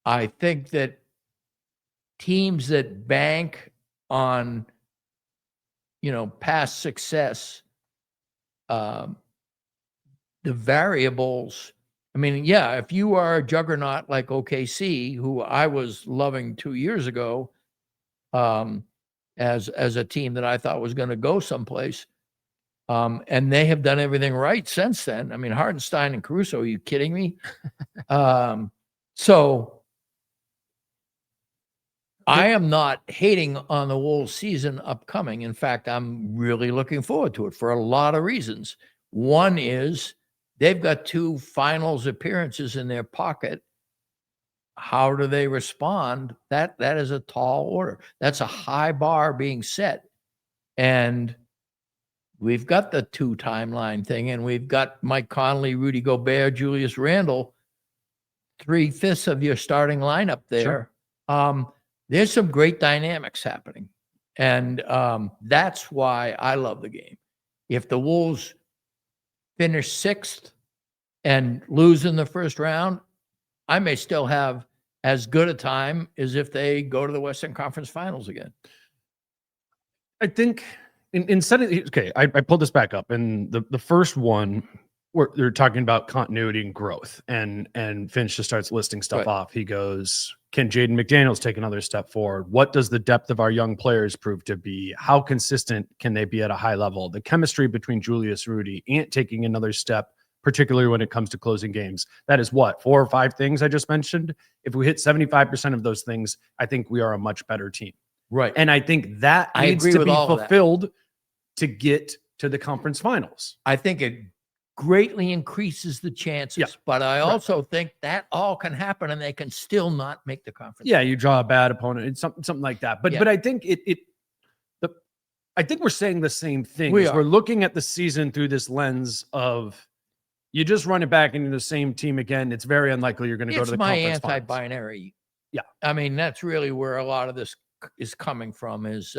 I think that teams that bank on, past success, the variables, I mean, if you are a juggernaut like OKC, who I was loving 2 years ago, as a team that I thought was going to go someplace, and they have done everything right since then. I mean, Hartenstein and Caruso, are you kidding me? So I am not hating on the Wolves season upcoming. In fact, I'm really looking forward to it for a lot of reasons. One is they've got 2 finals appearances in their pocket. How do they respond? That is a tall order. That's a high bar being set. And we've got the 2 timeline thing, and we've got Mike Conley, Rudy Gobert, Julius Randle, 3/5 of your starting lineup there. Sure. There's some great dynamics happening. And that's why I love the game. If the Wolves finish 6th and lose in the first round, I may still have as good a time as if they go to the Western Conference Finals again. I think in setting, okay, I pulled this back up, and the first one where they're talking about continuity and growth, and Finch just starts listing stuff off. He goes, can Jaden McDaniels take another step forward? What does the depth of our young players prove to be? How consistent can they be at a high level? The chemistry between Julius, Rudy, Ant taking another step, particularly when it comes to closing games. That is what, 4 or 5 things I just mentioned. If we hit 75% of those things, I think we are a much better team. Right. And I think that needs to be fulfilled to get to the conference finals. I think it greatly increases the chances, but I also think that all can happen and they can still not make the conference. Yeah, you draw a bad opponent. It's something like that. But I think I think we're saying the same thing. We're looking at the season through this lens of you just run it back into the same team again. It's very unlikely you're going to go to the conference finals. It's my anti-binary. Yeah. I mean, that's really where a lot of this is coming from, is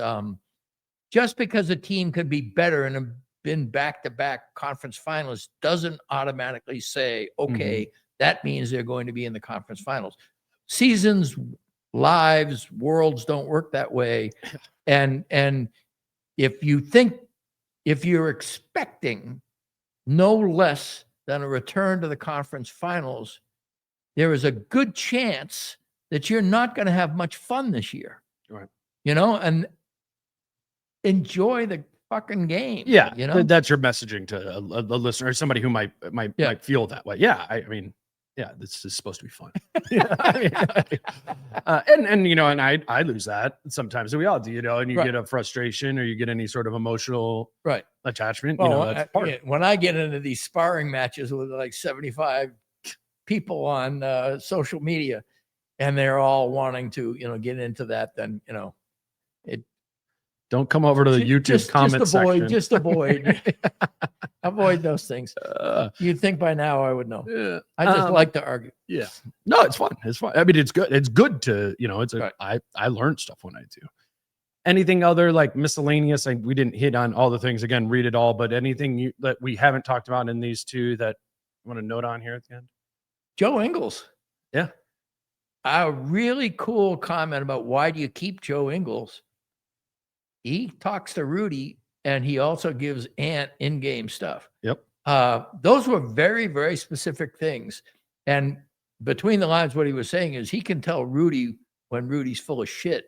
just because a team could be better and been back-to-back conference finals doesn't automatically say, okay, that means they're going to be in the conference finals. Seasons, lives, worlds don't work that way. And if you're expecting no less than a return to the conference finals, there is a good chance that you're not going to have much fun this year. Right. And enjoy fucking game. Yeah, you know, that's your messaging to a listener or somebody who might feel that way. Yeah, I mean, yeah, this is supposed to be fun. Yeah, I mean, and you know, and I lose that sometimes. We all do, you know, and you get a frustration or you get any sort of emotional attachment. Well, you know, that's part. When I get into these sparring matches with like 75 people on social media, and they're all wanting to, you know, get into that, then you know, don't come over to the YouTube comment section. Just avoid those things. You'd think by now I would know. Yeah. I just like to argue. Yeah. No, it's fun. It's fun. I mean, it's good. It's good to, you know, I learn stuff when I do. Anything other like miscellaneous? We didn't hit on all the things. Again, read it all, but anything that we haven't talked about in these two that you want to note on here at the end? Joe Ingles. Yeah. A really cool comment about why do you keep Joe Ingles? He talks to Rudy, and he also gives Ant in-game stuff. Yep. Those were very, very specific things. And between the lines, what he was saying is he can tell Rudy when Rudy's full of shit.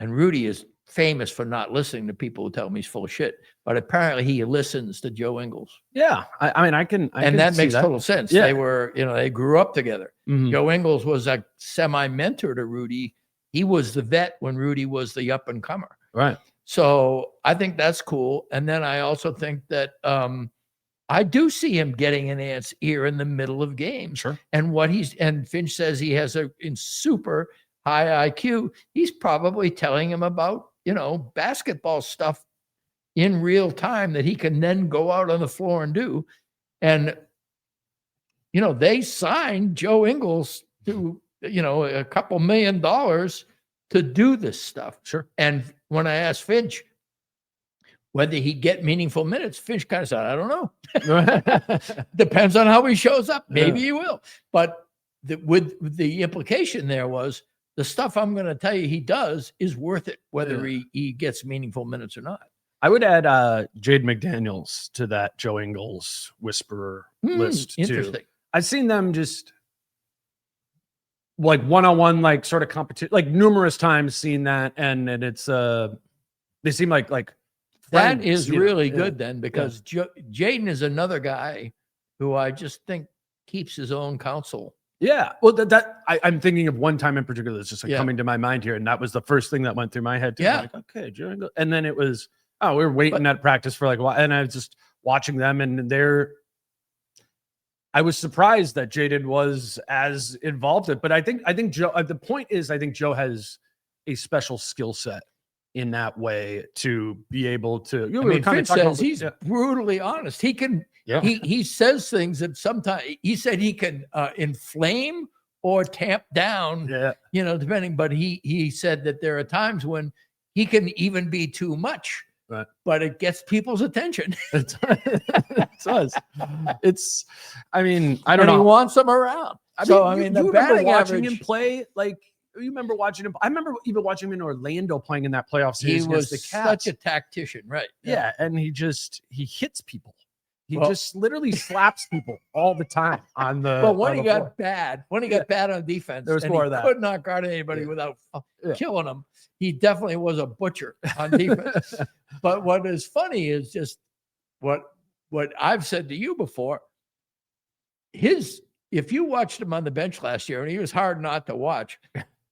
And Rudy is famous for not listening to people who tell him he's full of shit. But apparently he listens to Joe Ingles. Yeah. I mean, I can that see makes total sense. Yeah. They were, you know, they grew up together. Mm-hmm. Joe Ingles was a semi-mentor to Rudy. He was the vet when Rudy was the up-and-comer. Right. So I think that's cool. And then I also think that I do see him getting in Ant's ear in the middle of games. Sure. And and Finch says he has in super high IQ. He's probably telling him about, you know, basketball stuff in real time that he can then go out on the floor and do. And, you know, they signed Joe Ingles to, you know, a couple $1 million to do this stuff. Sure. And when I asked Finch whether he'd get meaningful minutes, Finch kind of said, I don't know. Depends on how he shows up. Maybe he will. But with the implication there was the stuff I'm going to tell you he does is worth it, whether he gets meaningful minutes or not. I would add Jade McDaniels to that Joe Ingles whisperer list too. Interesting. I've seen them just like one-on-one, like sort of competition, like numerous times seen that. And it's, they seem like friends, that is really good then, because Jaden is another guy who I just think keeps his own counsel. Yeah. Well, I'm thinking of one time in particular that's just like coming to my mind here. And that was the first thing that went through my head too. Yeah. Like, okay, Joe Ingles. And then it was, we were waiting at practice for like a while. And I was just watching them, and I was surprised that Jaden was as involved in it, but I think Joe, the point is, I think Joe has a special skill set in that way to be able to, you know, Finch says he's brutally honest. He can, he says things that sometimes he said he can inflame or tamp down, you know, depending, but he said that there are times when he can even be too much. Right. But it gets people's attention. It does. It's, I mean, I don't know. He wants them around. I mean, the batting watching average, him play, like, you remember watching him. I remember even watching him in Orlando playing in that playoff series. He was the Cats. such a tactician, right? Yeah, and he hits people. He just literally slaps people all the time on the. But when he got bad on defense, there was more of that. Could not guard anybody without killing them. He definitely was a butcher on defense. But what is funny is just what I've said to you before. If you watched him on the bench last year, and he was hard not to watch,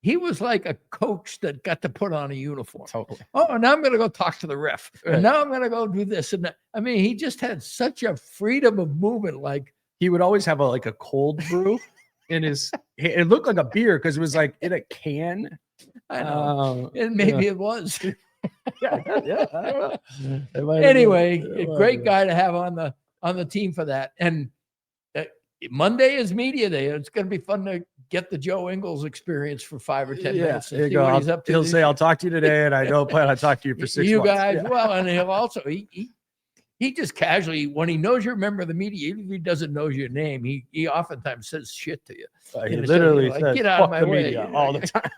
he was like a coach that got to put on a uniform. Totally. Oh, and now I'm going to go talk to the ref. And now I'm going to go do this and that. I mean, he just had such a freedom of movement. Like, he would always have a cold brew in his. It looked like a beer because it was like in a can. I know, and maybe it was. Yeah. Anyway, a great guy to have on the team for that. And Monday is media day. It's going to be fun to get the Joe Ingles experience for 5 or 10 minutes. There you go. He'll say, "I'll talk to you today," and I don't plan on talking to you for 6 months. You guys, well, and he'll also he just casually, when he knows you're a member of the media, even if he doesn't know your name, he oftentimes says shit to you. He literally says, "Get out of my way," media all the time.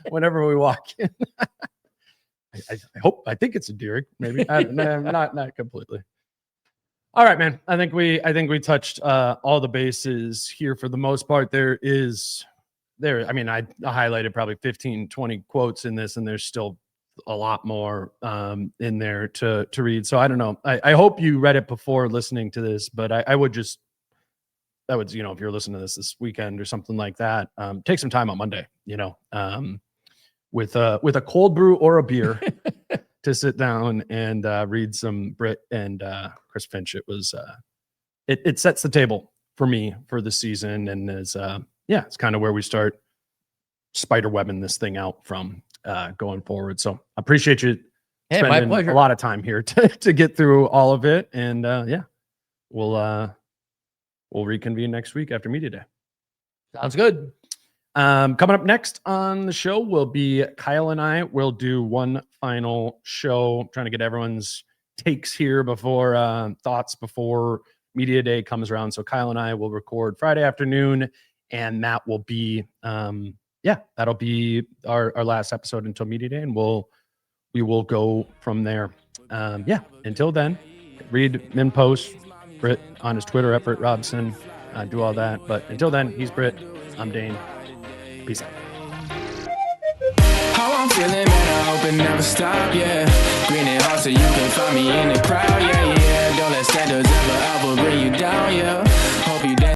Whenever we walk in. I think it's endearing. Maybe not completely. All right, man. I think we touched all the bases here for the most part. I mean, I highlighted probably 15, 20 quotes in this, and there's still a lot more in there to read. So I don't know. I hope you read it before listening to this, but I would just, that would, if you're listening to this weekend or something like that, take some time on Monday, with a cold brew or a beer to sit down and read some Britt and Chris Finch. It was, it sets the table for me for the season, and is it's kind of where we start spider webbing this thing out from going forward. So I appreciate you spending a lot of time here to get through all of it. And we'll reconvene next week after media day. Sounds good. Coming up next on the show will be Kyle and I will do one final show, trying to get everyone's takes here before thoughts before media day comes around. So Kyle and I will record Friday afternoon, and that will be that'll be our last episode until media day, and we will go from there. Until then, read MinnPost, Britt on his Twitter at Britt Robson, do all that. But until then, he's Britt, I'm Dane. Peace out. How I'm feeling, man, I hope it never stop, yeah. Green and hot so you can find me in the crowd, yeah. Don't let standards ever bring you down, yeah. Hope you